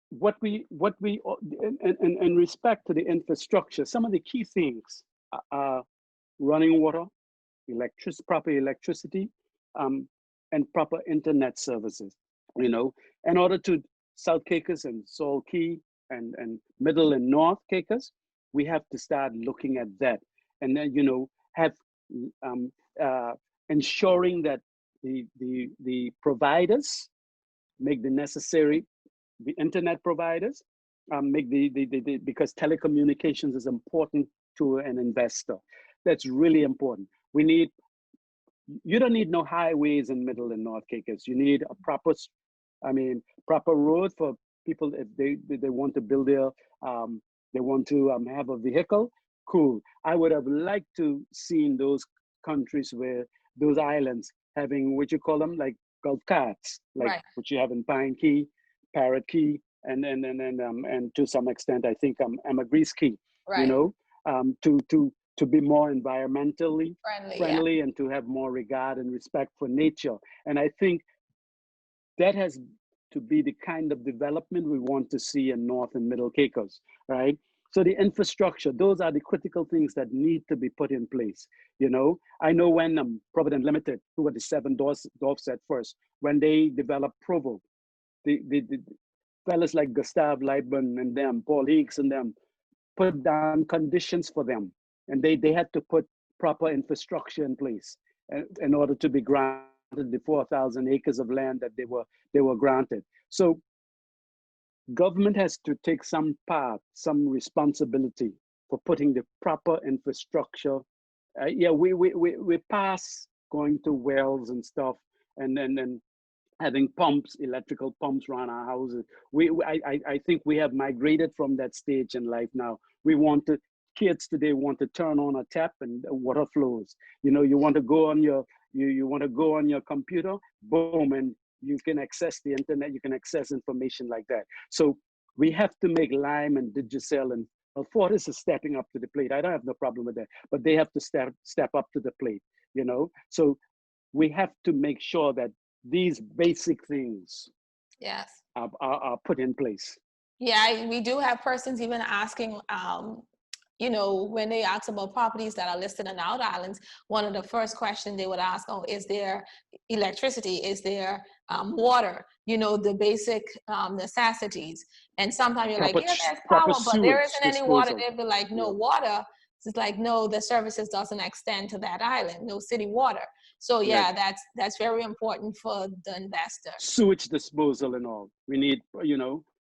what we in respect to the infrastructure, some of the key things are running water, proper electricity, and proper internet services. In order to South Caicos and Salt Cay and Middle and North Caicos, we have to start looking at that, and then have ensuring that the providers make the necessary. The internet providers make because telecommunications is important to an investor. That's really important. You don't need no highways in Middle and North Caicos. You need a proper road for people if they want to build they want to have a vehicle. Cool. I would have liked to seen those countries those islands having what you call them, like Gulf carts, like what you have in Pine Key, Parrot Key, and to some extent, I think Ambergris Key. Right. To be more environmentally friendly yeah. and to have more regard and respect for nature. And I think that has to be the kind of development we want to see in North and Middle Caicos, right? So the infrastructure, those are the critical things that need to be put in place. I know when Provident Limited, who were the 7 Dorfs at first, when they developed Provo, the fellas like Gustav Leibman and them, Paul Higgs and them, put down conditions for them. And they had to put proper infrastructure in place in order to be granted the 4,000 acres of land that they were granted. So government has to take some responsibility for putting the proper infrastructure. We pass going to wells and stuff, and then having electrical pumps around our houses. I think we have migrated from that stage in life now. Kids today want to turn on a tap and water flows. You want to go on your computer, boom, and you can access the internet, you can access information like that. So we have to make Lime and Digicel and Fortis is stepping up to the plate. I don't have no problem with that, but they have to step up to the plate, So we have to make sure that these basic things are put in place. Yeah, we do have persons even asking, when they ask about properties that are listed on outer islands, one of the first questions they would ask, is there electricity? Is there water? The basic necessities. And sometimes you're like, there's power, but there isn't any water. They'd be like, no water. It's like, no, the services doesn't extend to that island, no city water. So Right. yeah, that's very important for the investor. Sewage disposal and all. We need,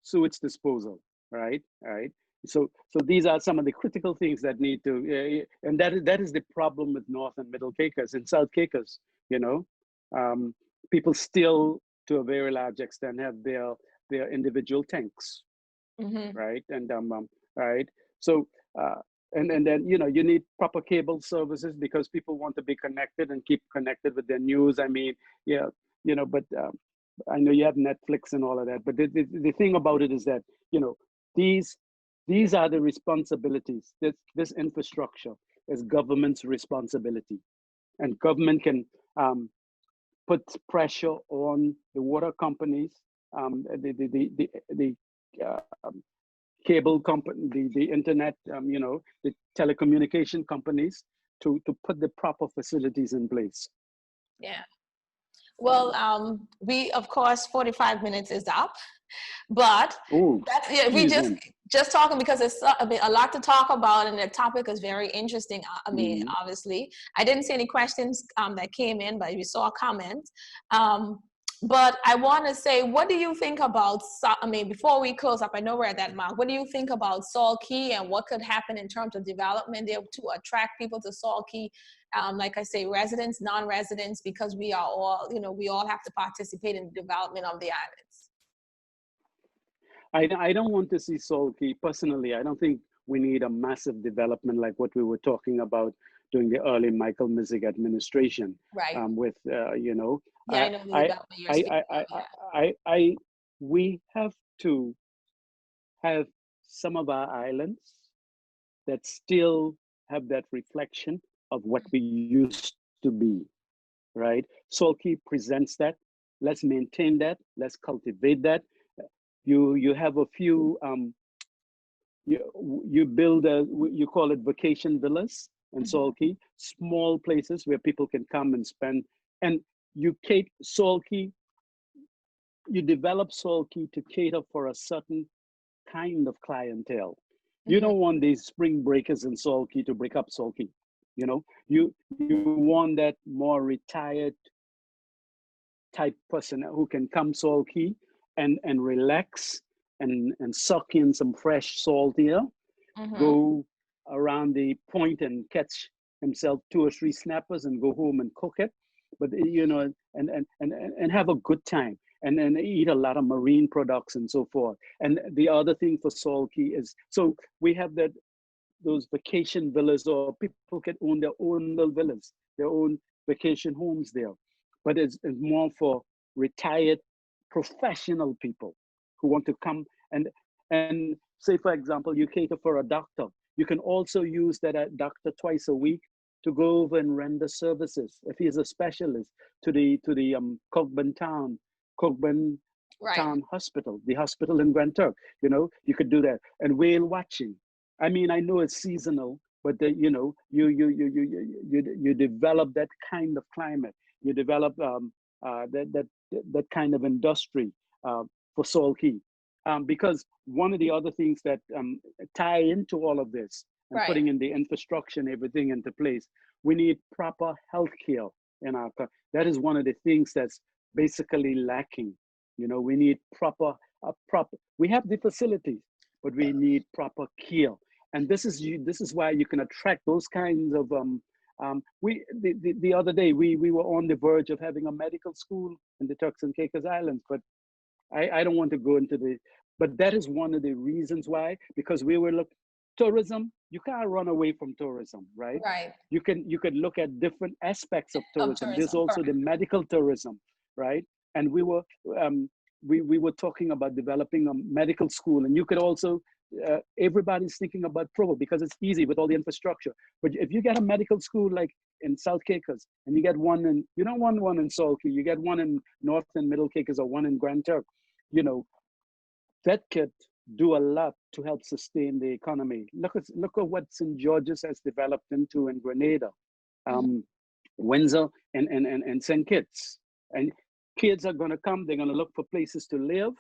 sewage disposal, right? Right. So these are some of the critical things that need to, and that is the problem with North and Middle Caicos. In South Caicos, you know, um, people still, to a very large extent, have their individual tanks, Hmm. right? And right. So and then you need proper cable services because people want to be connected and keep connected with their news. I mean, yeah, but I know you have Netflix and all of that, but the thing about it is that these these are the responsibilities. This infrastructure is government's responsibility, and government can put pressure on the water companies, the cable company, the internet, the telecommunication companies to put the proper facilities in place. Yeah. Well, we, of course, 45 minutes is up, but Oh, that's, yeah, we geez, just talking because it's a lot to talk about, and the topic is very interesting. I mean, mm, obviously, I didn't see any questions that came in, but we saw comments. But I want to say, what do you think about, I mean, before we close up, I know we're at that mark, what do you think about Salt Cay and what could happen in terms of development there to attract people to Salt Cay? Like I say, residents, non-residents, because we are all, we all have to participate in the development of the islands. I don't want to see Salt Cay personally. I don't think we need a massive development like what we were talking about during the early Michael Mizik administration. Right. With Yeah, I know the I, development you're I, speaking I, of. I, Yeah. I, we have to have some of our islands that still have that reflection of what we used to be, right? Salt Cay presents that. Let's maintain that. Let's cultivate that. You have a few you build you call it vacation villas in Salt Cay, small places where people can come and spend. And Salt Cay, you develop Salt Cay to cater for a certain kind of clientele. You Mm-hmm. don't want these spring breakers in Salt Cay to break up Salt Cay. You want that more retired type person who can come Salt Cay and relax and suck in some fresh salt here, Mm-hmm. go around the point and catch himself 2 or 3 snappers and go home and cook it, but and have a good time and eat a lot of marine products and so forth. And the other thing for Salt Cay is, so we have those vacation villas, or people can own their own little villas, their own vacation homes there. But it's more for retired professional people who want to come and say, for example, you cater for a doctor. You can also use that doctor twice a week to go over and render services, if he is a specialist, to the Cockburn Right. Town Hospital, the hospital in Grand Turk. You could do that. And whale watching. I mean, I know it's seasonal, but you develop that kind of climate. You develop that kind of industry for Salt Cay. Because one of the other things that tie into all of this and Right. putting in the infrastructure and everything into place, we need proper healthcare in our country. That is one of the things that's basically lacking. We need proper. We have the facilities, but we need proper care. And this is why you can attract those kinds of the other day we were on the verge of having a medical school in the Turks and Caicos Islands, but I don't want to go into but that is one of the reasons why, because we were tourism, you can't run away from tourism, right? Right. You could look at different aspects of Of tourism. There's tourism. also the Correct. medical tourism, right? And we were talking about developing a medical school, and you could also everybody's thinking about Provo because it's easy with all the infrastructure. But if you get a medical school like in South Caicos, and you get one you don't want one in Salt Cay, you get one in North and Middle Caicos or one in Grand Turk, that could do a lot to help sustain the economy. Look at what St. George's has developed into in Grenada, Windsor, and St. Kitts. And kids are going to come, they're going to look for places to live,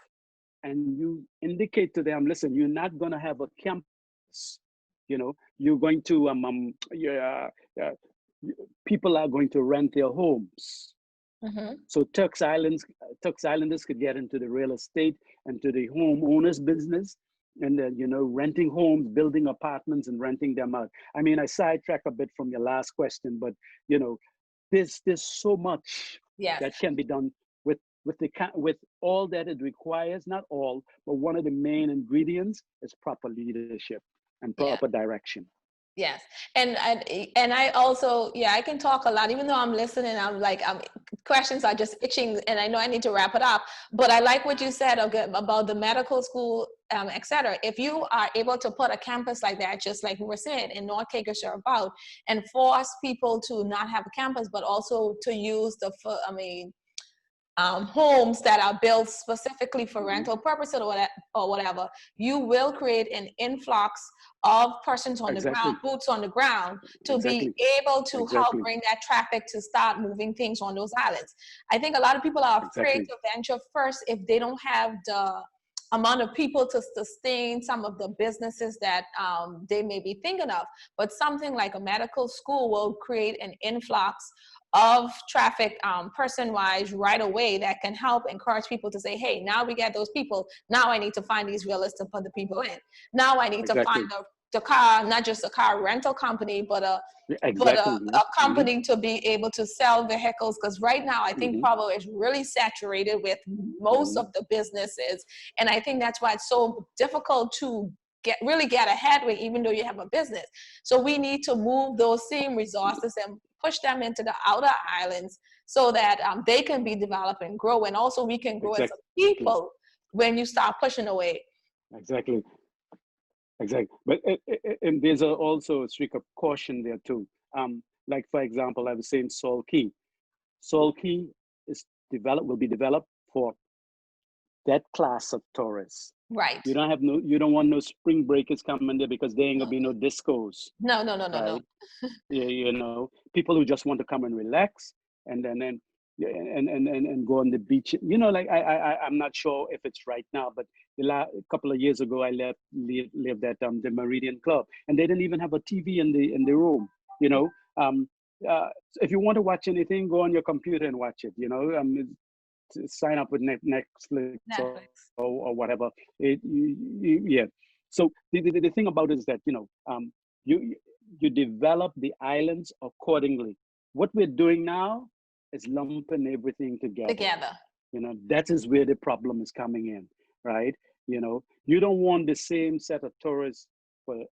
and you indicate to them, listen, you're not going to have a campus. You're going to people are going to rent their homes. Mm-hmm. So Turks Islanders could get into the real estate and to the homeowners business, and then, you know, renting homes, building apartments, and renting them out. I mean, I sidetrack a bit from your last question, but you know, there's so much Yes. that can be done with all that it requires. Not all, but one of the main ingredients is proper leadership and proper direction. Yes. And I also, yeah, I can talk a lot, even though I'm listening, questions are just itching, and I know I need to wrap it up, but I like what you said about the medical school, et cetera. If you are able to put a campus like that, just like we were saying in North Caicos or about, and force people to not have a campus, but also to use homes that are built specifically for rental purposes or whatever, you will create an influx of persons on the ground, boots on the ground, to be able to help bring that traffic to start moving things on those islands. I think a lot of people are afraid to venture first if they don't have the amount of people to sustain some of the businesses that they may be thinking of. But something like a medical school will create an influx of traffic person-wise right away that can help encourage people to say, hey, now we get those people. Now I need to find these realists to put the people in. Now I need to find the car, not just a car rental company, but a company to be able to sell vehicles. Because right now I think Provo is really saturated with most of the businesses. And I think that's why it's so difficult to really get ahead with, even though you have a business. So we need to move those same resources and push them into the outer islands so that they can be developed and grow. And also we can grow as a people when you start pushing away. Exactly. But and there's also a streak of caution there too. Like, for example, I was saying Salt Cay. Salt Cay will be developed for that class of tourists. Right. You don't want no spring breakers coming there, because there ain't gonna be no discos. No. Yeah, you know, people who just want to come and relax and then go on the beach. You know, like I'm not sure if it's right now, but a couple of years ago I lived at the Meridian Club, and they didn't even have a TV in the room. You know, if you want to watch anything, go on your computer and watch it. You know, sign up with Netflix. Or whatever. Yeah. So the thing about it is that, you know, you develop the islands accordingly. What we're doing now is lumping everything together. You know, that is where the problem is coming in, right? You know, you don't want the same set of tourists for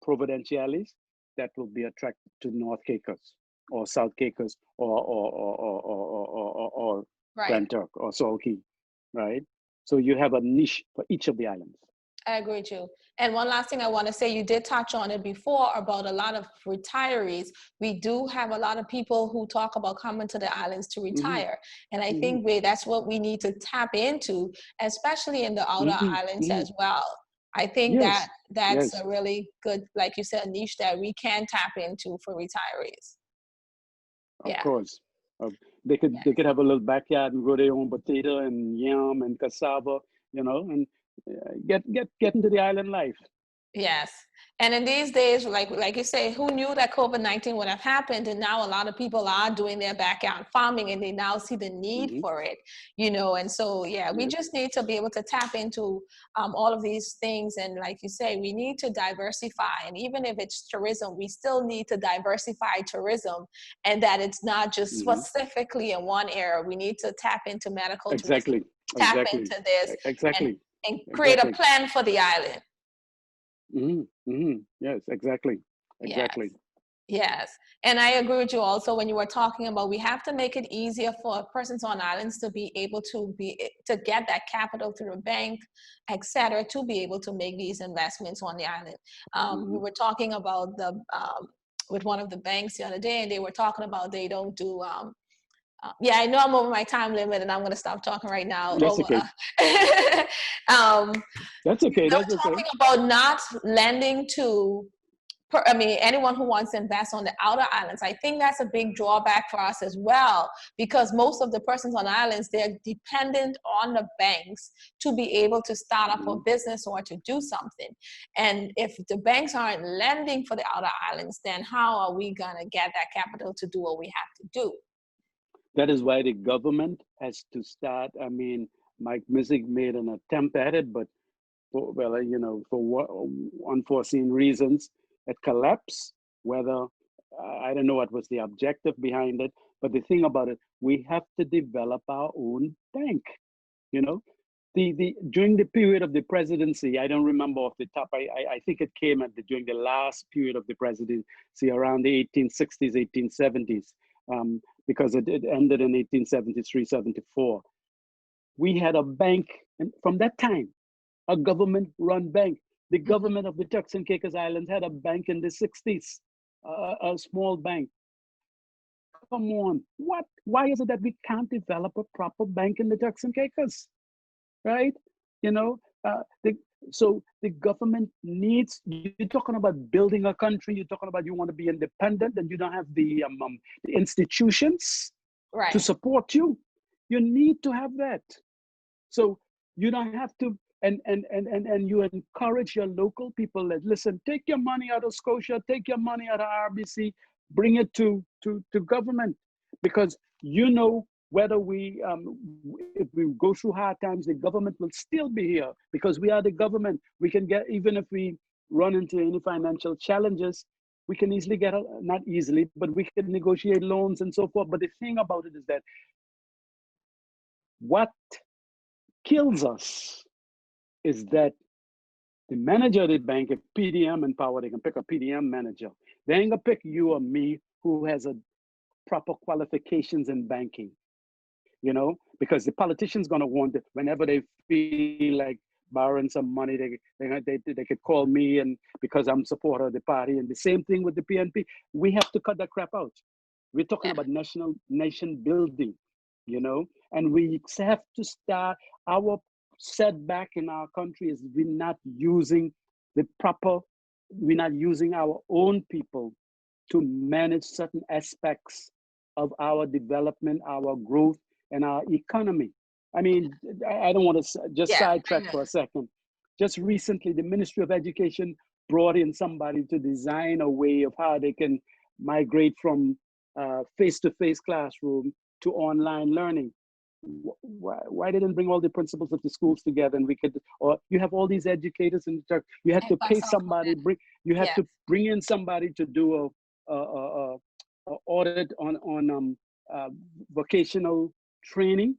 Providenciales that will be attracted to North Caicos or South Caicos or Grand Turk or Salt Cay, right? So you have a niche for each of the islands. I agree with you. And one last thing I want to say, you did touch on it before about a lot of retirees. We do have a lot of people who talk about coming to the islands to retire. And I think that's what we need to tap into, especially in the outer islands as well. I think that's a really good, like you said, niche that we can tap into for retirees. Of course. They could have a little backyard and grow their own potato and yam and cassava, you know, and get into the island life. Yes. And in these days, like you say, who knew that COVID-19 would have happened? And now a lot of people are doing their backyard farming, and they now see the need for it, you know. And so, we just need to be able to tap into all of these things. And like you say, we need to diversify. And even if it's tourism, we still need to diversify tourism, and that it's not just specifically in one area. We need to tap into medical tourism, tap into this, and create a plan for the island. Yes, exactly. Yes. And I agree with you also when you were talking about we have to make it easier for persons on islands to be able to get that capital through the bank, et cetera, to be able to make these investments on the island. We were talking about with one of the banks the other day, and they were talking about they don't do I know I'm over my time limit, and I'm going to stop talking right now. That's okay. That's okay. Talking about not lending to anyone who wants to invest on the outer islands. I think that's a big drawback for us as well, because most of the persons on the islands, they're dependent on the banks to be able to start up a business or to do something. And if the banks aren't lending for the outer islands, then how are we gonna get that capital to do what we have to do? That is why the government has to start. I mean, Mike Mizik made an attempt at it, but for, well, you know, for unforeseen reasons, it collapsed. Whether I don't know what was the objective behind it, but the thing about it, we have to develop our own bank. You know, during the period of the presidency, I don't remember off the top. I think it came during the last period of the presidency, around the 1860s, 1870s, because it ended in 1873, 74. We had a bank, and from that time, a government-run bank. The government of the Turks and Caicos Islands had a bank in the 60s, a small bank. Come on, what? Why is it that we can't develop a proper bank in the Turks and Caicos, right? You know, so the government needs, you're talking about building a country, you're talking about you want to be independent and you don't have the institutions to support you. You need to have that. So you don't have to, and you encourage your local people that, listen, take your money out of Scotia, take your money out of RBC, bring it to government, because you know whether if we go through hard times, the government will still be here because we are the government. We can get, even if we run into any financial challenges, we can easily get, not easily, but we can negotiate loans and so forth. But the thing about it is that what kills us is that the manager of the bank, if PDM in power, they can pick a PDM manager. They ain't gonna pick you or me who has a proper qualifications in banking, you know, because the politician's gonna want it whenever they feel like borrowing some money, they could call me, and because I'm supporter of the party. And the same thing with the PNP. We have to cut that crap out. We're talking about nation building, you know, and we have to start. Our setback in our country is we're not using our own people to manage certain aspects of our development, our growth, and our economy. I mean, I don't want to just sidetrack for a second. Just recently, the Ministry of Education brought in somebody to design a way of how they can migrate from face-to-face classroom to online learning. Why didn't bring all the principals of the schools together, and we could, or you have all these educators in the Turk, you have to pay somebody, to bring in somebody to do a audit on vocational training,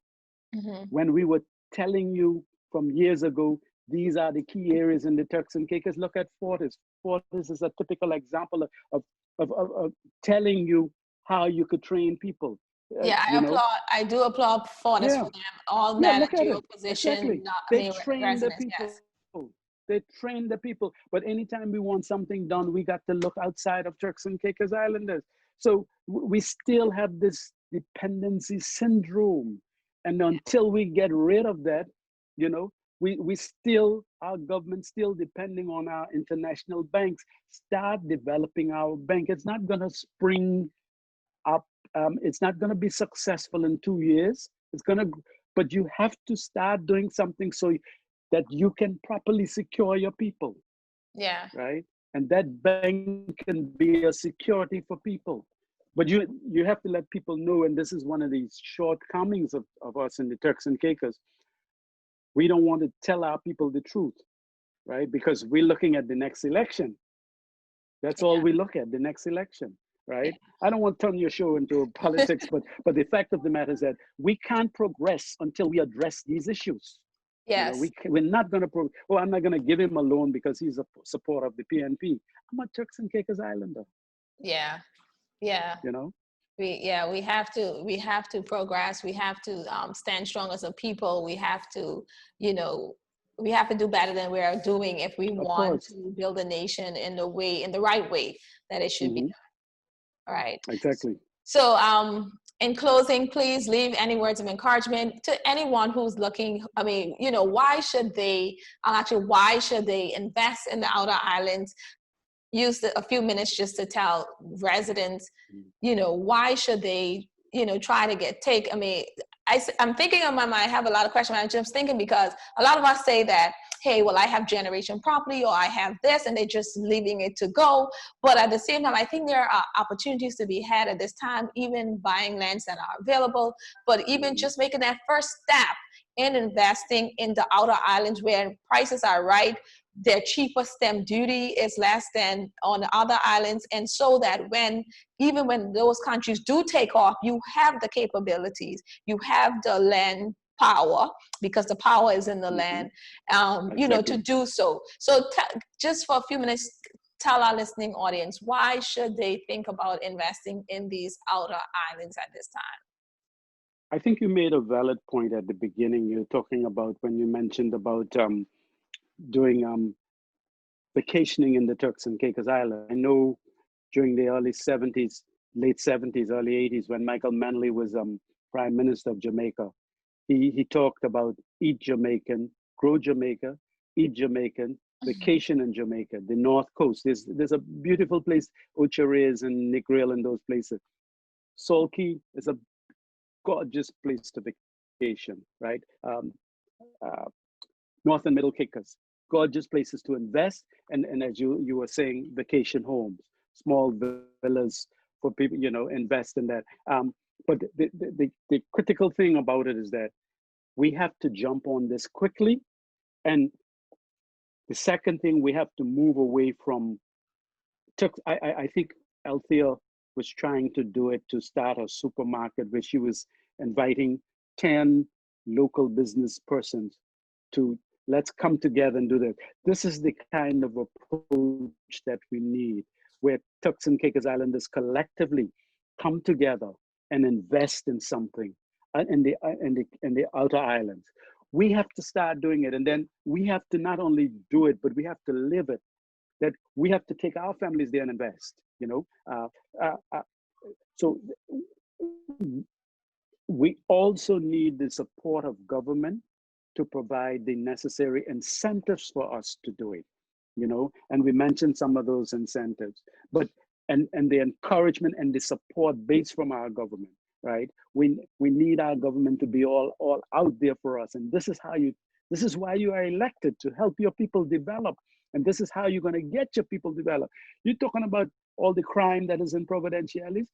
when we were telling you from years ago, these are the key areas in the Turks and Caicos. Look at Fortis. Fortis is a typical example of telling you how you could train people. I do applaud Fortis for them. All managerial position. Exactly. They train the people. They train the people. But anytime we want something done, we got to look outside of Turks and Caicos Islanders. So we still have this dependency syndrome. And until we get rid of that, you know, our government still depending on our international banks. Start developing our bank. It's not going to spring up. It's not going to be successful in 2 years. But you have to start doing something so that you can properly secure your people. Yeah. Right. And that bank can be a security for people. But you have to let people know, and this is one of these shortcomings of us in the Turks and Caicos. We don't want to tell our people the truth, right? Because we're looking at the next election. That's all we look at, the next election, right? I don't want to turn your show into politics, but the fact of the matter is that we can't progress until we address these issues. Yes. You know, we're not going to, I'm not going to give him a loan because he's a supporter of the PNP. I'm a Turks and Caicos Islander. Yeah. Yeah. You know? We have to progress. We have to stand strong as a people. We have to, you know, we have to do better than we are doing if we want to build a nation in the right way that it should be done. All right. Exactly. So in closing, please leave any words of encouragement to anyone who's looking. I mean, you know, why should they invest in the outer islands? use a few minutes just to tell residents, you know, why should they, you know, try to take, I mean, I'm thinking in my mind, I have a lot of questions. I'm just thinking because a lot of us say that, hey, well, I have generation property or I have this, and they're just leaving it to go. But at the same time, I think there are opportunities to be had at this time, even buying lands that are available, but even just making that first step in investing in the outer islands where prices are right, their cheaper stamp duty is less than on the other islands. And so that even when those countries do take off, you have the capabilities, you have the land power, because the power is in the land, you know, to do so. So just for a few minutes, tell our listening audience, why should they think about investing in these outer islands at this time? I think you made a valid point at the beginning. You're talking about when you mentioned about doing vacationing in the Turks and Caicos Island. I know during the early 70s, late 70s, early 80s, when Michael Manley was Prime Minister of Jamaica, he talked about eat Jamaican, grow Jamaica, eat Jamaican, vacation in Jamaica, the North Coast. There's a beautiful place, Ocho Rios and Negril and those places. Salt Cay is a gorgeous place to vacation, right? North and Middle Caicos, gorgeous places to invest. And as you were saying, vacation homes, small villas for people, you know, invest in that. But the critical thing about it is that we have to jump on this quickly. And the second thing, we have to move away from, I think Althea was trying to do it to start a supermarket where she was inviting 10 local business persons to let's come together and do that. This is the kind of approach that we need, where Turks and Caicos Islanders collectively come together and invest in something in the outer islands. We have to start doing it, and then we have to not only do it, but we have to live it. That we have to take our families there and invest. You know, so we also need the support of government to provide the necessary incentives for us to do it, you know, and we mentioned some of those incentives, but and the encouragement and the support based from our government, right? We need our government to be all out there for us, and this is why you are elected, to help your people develop, and this is how you're going to get your people developed. You're talking about all the crime that is in Providenciales.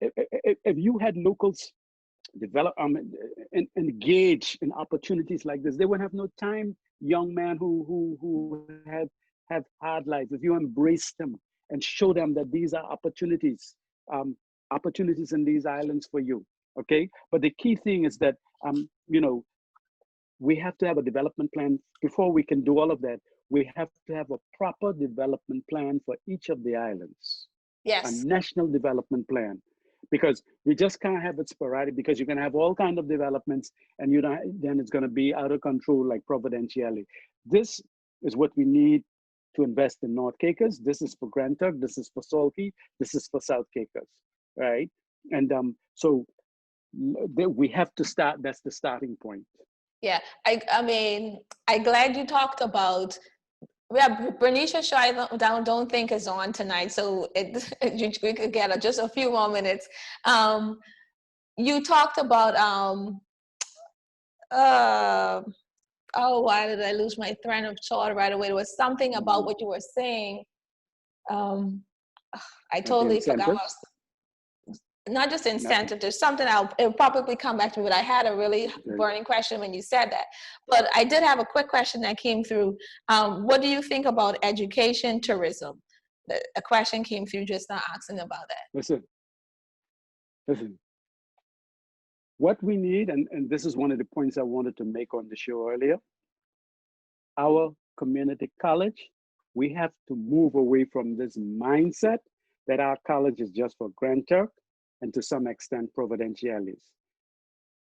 If you had locals develop and engage in opportunities like this, they would have no time. Young man who have hard lives, if you embrace them and show them that these are opportunities in these islands for you, okay? But the key thing is that you know, we have to have a development plan. Before we can do all of that, we have to have a proper development plan for each of the islands. Yes. A national development plan. Because we just can't have it sporadic, because you're going to have all kinds of developments, and then it's going to be out of control like Providenciales. This is what we need to invest in North Caicos. This is for Grand Turk. This is for Salt Cay. This is for South Caicos, right? And so we have to start. That's the starting point. Yeah, I mean, I'm glad you talked about. Yeah, Bernicia show I don't think is on tonight, so we could get just a few more minutes. You talked about oh, why did I lose my train of thought right away? There was something about what you were saying. I totally forgot. Not just incentive, there's something it'll probably come back to me, but I had a really burning question when you said that. But I did have a quick question that came through. What do you think about education, tourism? A question came through just now asking about that. Listen. What we need, and this is one of the points I wanted to make on the show earlier, our community college, we have to move away from this mindset that our college is just for Grand Turk and to some extent Providenciales.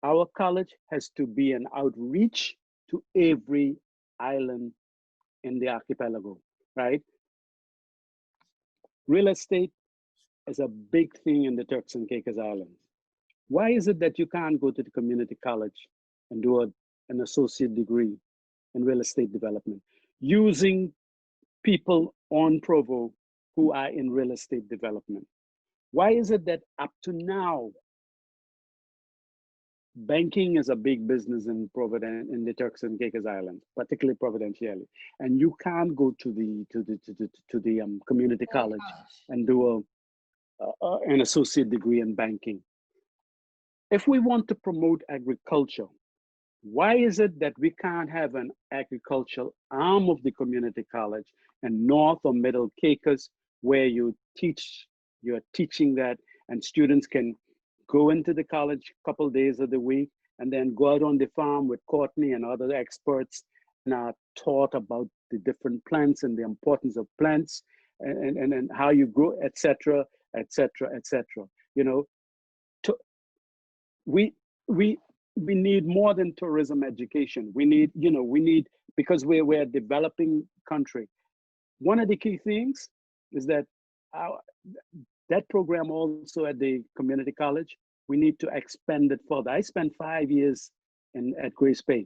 Our college has to be an outreach to every island in the archipelago, right? Real estate is a big thing in the Turks and Caicos Islands. Why is it that you can't go to the community college and do an associate degree in real estate development using people on Provo who are in real estate development. Why is it that up to now, banking is a big business in in the Turks and Caicos Islands, particularly providentially, and you can't go to the community college and do an associate degree in banking? If we want to promote agriculture, why is it that we can't have an agricultural arm of the community college in North or Middle Caicos where you're teaching that, and students can go into the college a couple of days of the week and then go out on the farm with Courtney and other experts and are taught about the different plants and the importance of plants and how you grow, etc., etc., etc. You know, to, we need more than tourism education. We need, because we're a developing country. One of the key things is that that program also at the community college, we need to expand it further. I spent 5 years at Grace Bay.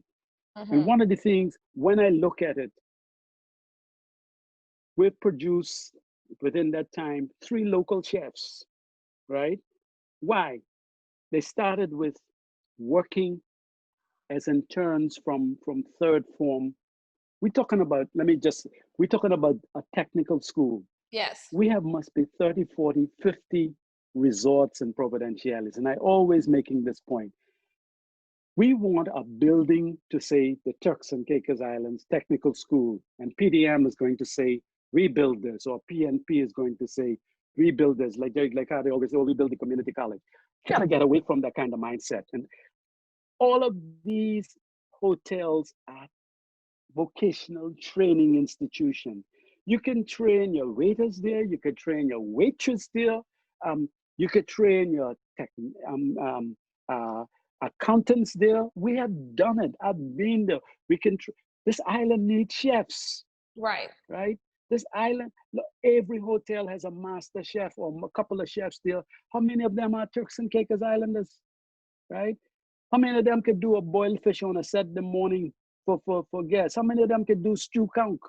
And one of the things, when I look at it, we've produced within that time 3 local chefs, right? Why? They started with working as interns from 3rd form. We're talking about a technical school. Yes. We have must be 30, 40, 50 resorts in Providenciales. And I always making this point. We want a building to say the Turks and Caicos Islands Technical School, and PDM is going to say rebuild this, or PNP is going to say rebuild this, like how they always say, oh, we build the community college. You gotta get away from that kind of mindset. And all of these hotels are vocational training institutions. You can train your waiters there, you could train your waitress there, you could train your accountants there. We have done it. I've been there. This island needs chefs. Right. Right? This island, look, every hotel has a master chef or a couple of chefs there. How many of them are Turks and Caicos Islanders? Right? How many of them could do a boiled fish on a Saturday morning for guests? How many of them could do stew conch?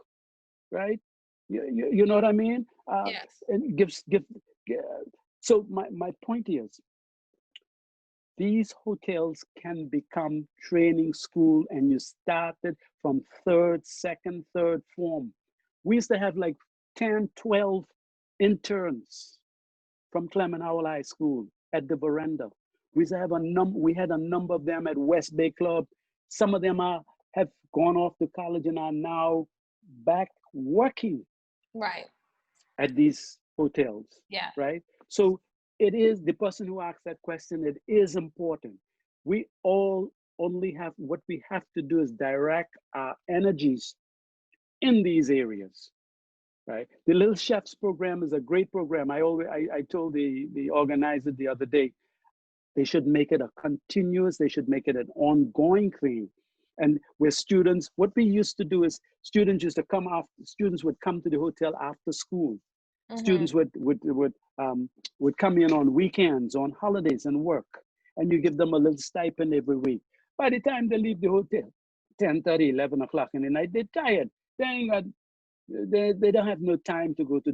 Right? You know what I mean? Yes. And so my point is, these hotels can become training school, and you started from 3rd, 2nd, 3rd form. We used to have like 10, 12 interns from Clement Howell High School at the veranda. We used to have we had a number of them at West Bay Club. Some of them have gone off to college and are now back working. Right. At these hotels. Yeah. Right. So it is the person who asked that question. It is important. We all only have, what we have to do is direct our energies in these areas. Right. The Little Chefs program is a great program. I told the organizer the other day, they should make it a continuous, they should make it an ongoing thing. And where students, what we used to do is students would come to the hotel after school. Students would come in on weekends, on holidays, and work. And you give them a little stipend every week. By the time they leave the hotel, 10:30, 11 o'clock in the night, they're tired. They don't have no time to go to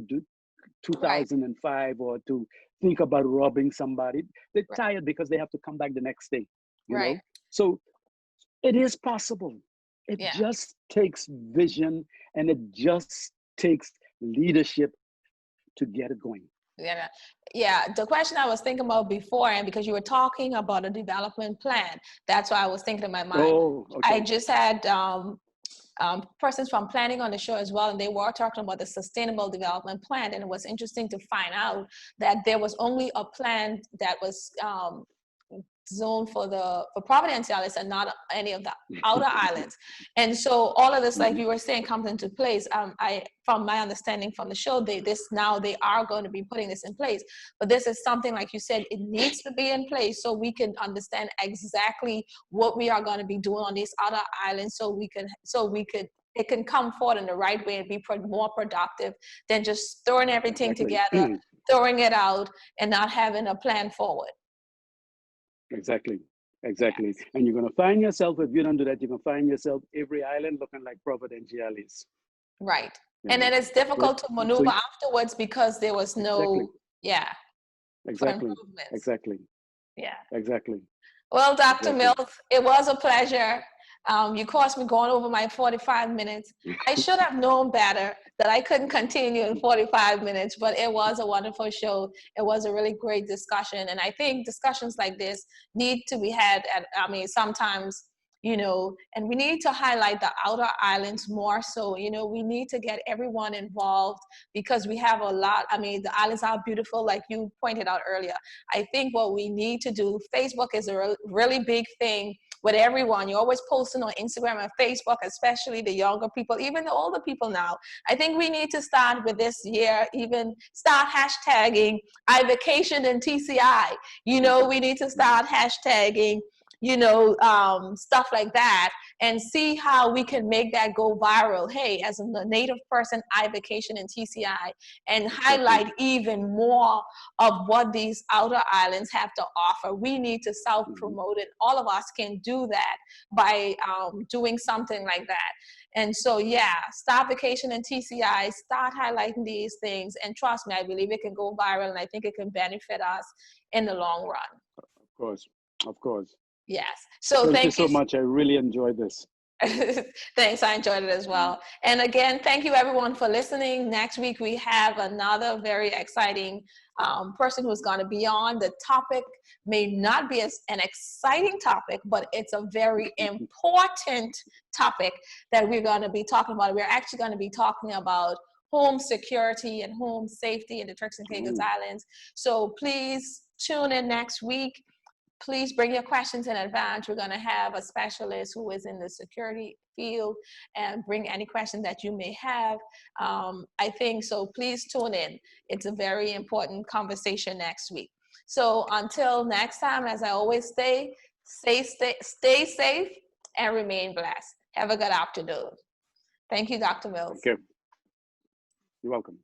2005 or to think about robbing somebody. They're tired because they have to come back the next day. You know? So it is possible. It just takes vision, and it just takes leadership to get it going. Yeah. The question I was thinking about before, and because you were talking about a development plan, that's why I was thinking in my mind. Oh, okay. I just had persons from planning on the show as well, and they were talking about the sustainable development plan. And it was interesting to find out that there was only a plan that was zoned for Providenciales and not any of the outer islands. And so all of this, like you were saying, comes into place. From my understanding from the show, they are going to be putting this in place. But this is something, like you said, it needs to be in place so we can understand exactly what we are going to be doing on these outer islands, so it can come forward in the right way and be more productive than just throwing everything together, throwing it out, and not having a plan forward. Exactly. Yes. And you're going to find yourself, if you don't do that, you're going to find yourself every island looking like Providenciales. Right. And then it's difficult to So maneuver afterwards because there was no, exactly, yeah, for exactly, improvements. exactly, Yeah. exactly. Well, Dr. Exactly. Mills, it was a pleasure. You caused me going over my 45 minutes. I should have known better that I couldn't continue in 45 minutes, but it was a wonderful show. It was a really great discussion. And I think discussions like this need to be had at, I mean, sometimes, you know, and we need to highlight the outer islands more so, you know, we need to get everyone involved because we have a lot. I mean, the islands are beautiful, like you pointed out earlier. I think what we need to do, Facebook is a really big thing with everyone. You're always posting on Instagram and Facebook, especially the younger people, even the older people now. I think we need to start with this year, even start hashtagging I vacation in TCI. You know, we need to start hashtagging, you know, stuff like that and see how we can make that go viral. Hey, as a native person, I vacation in TCI, and highlight even more of what these outer islands have to offer. We need to self-promote it. All of us can do that by doing something like that. And so, yeah, start vacation in TCI, start highlighting these things, and trust me, I believe it can go viral, and I think it can benefit us in the long run. Of course, of course. Yes. So Thank you thank so you. much. I really enjoyed this. Thanks. I enjoyed it as well. And again, thank you everyone for listening. Next week, we have another very exciting person who's going to be on. The topic may not be an exciting topic, but it's a very important topic that we're going to be talking about. We're actually going to be talking about home security and home safety in the Turks and Caicos Islands. So please tune in next week. Please bring your questions in advance. We're going to have a specialist who is in the security field and bring any question that you may have. I think so. Please tune in. It's a very important conversation next week. So until next time, as I always say, stay safe and remain blessed. Have a good afternoon. Thank you, Dr. Mills. Okay. You're welcome.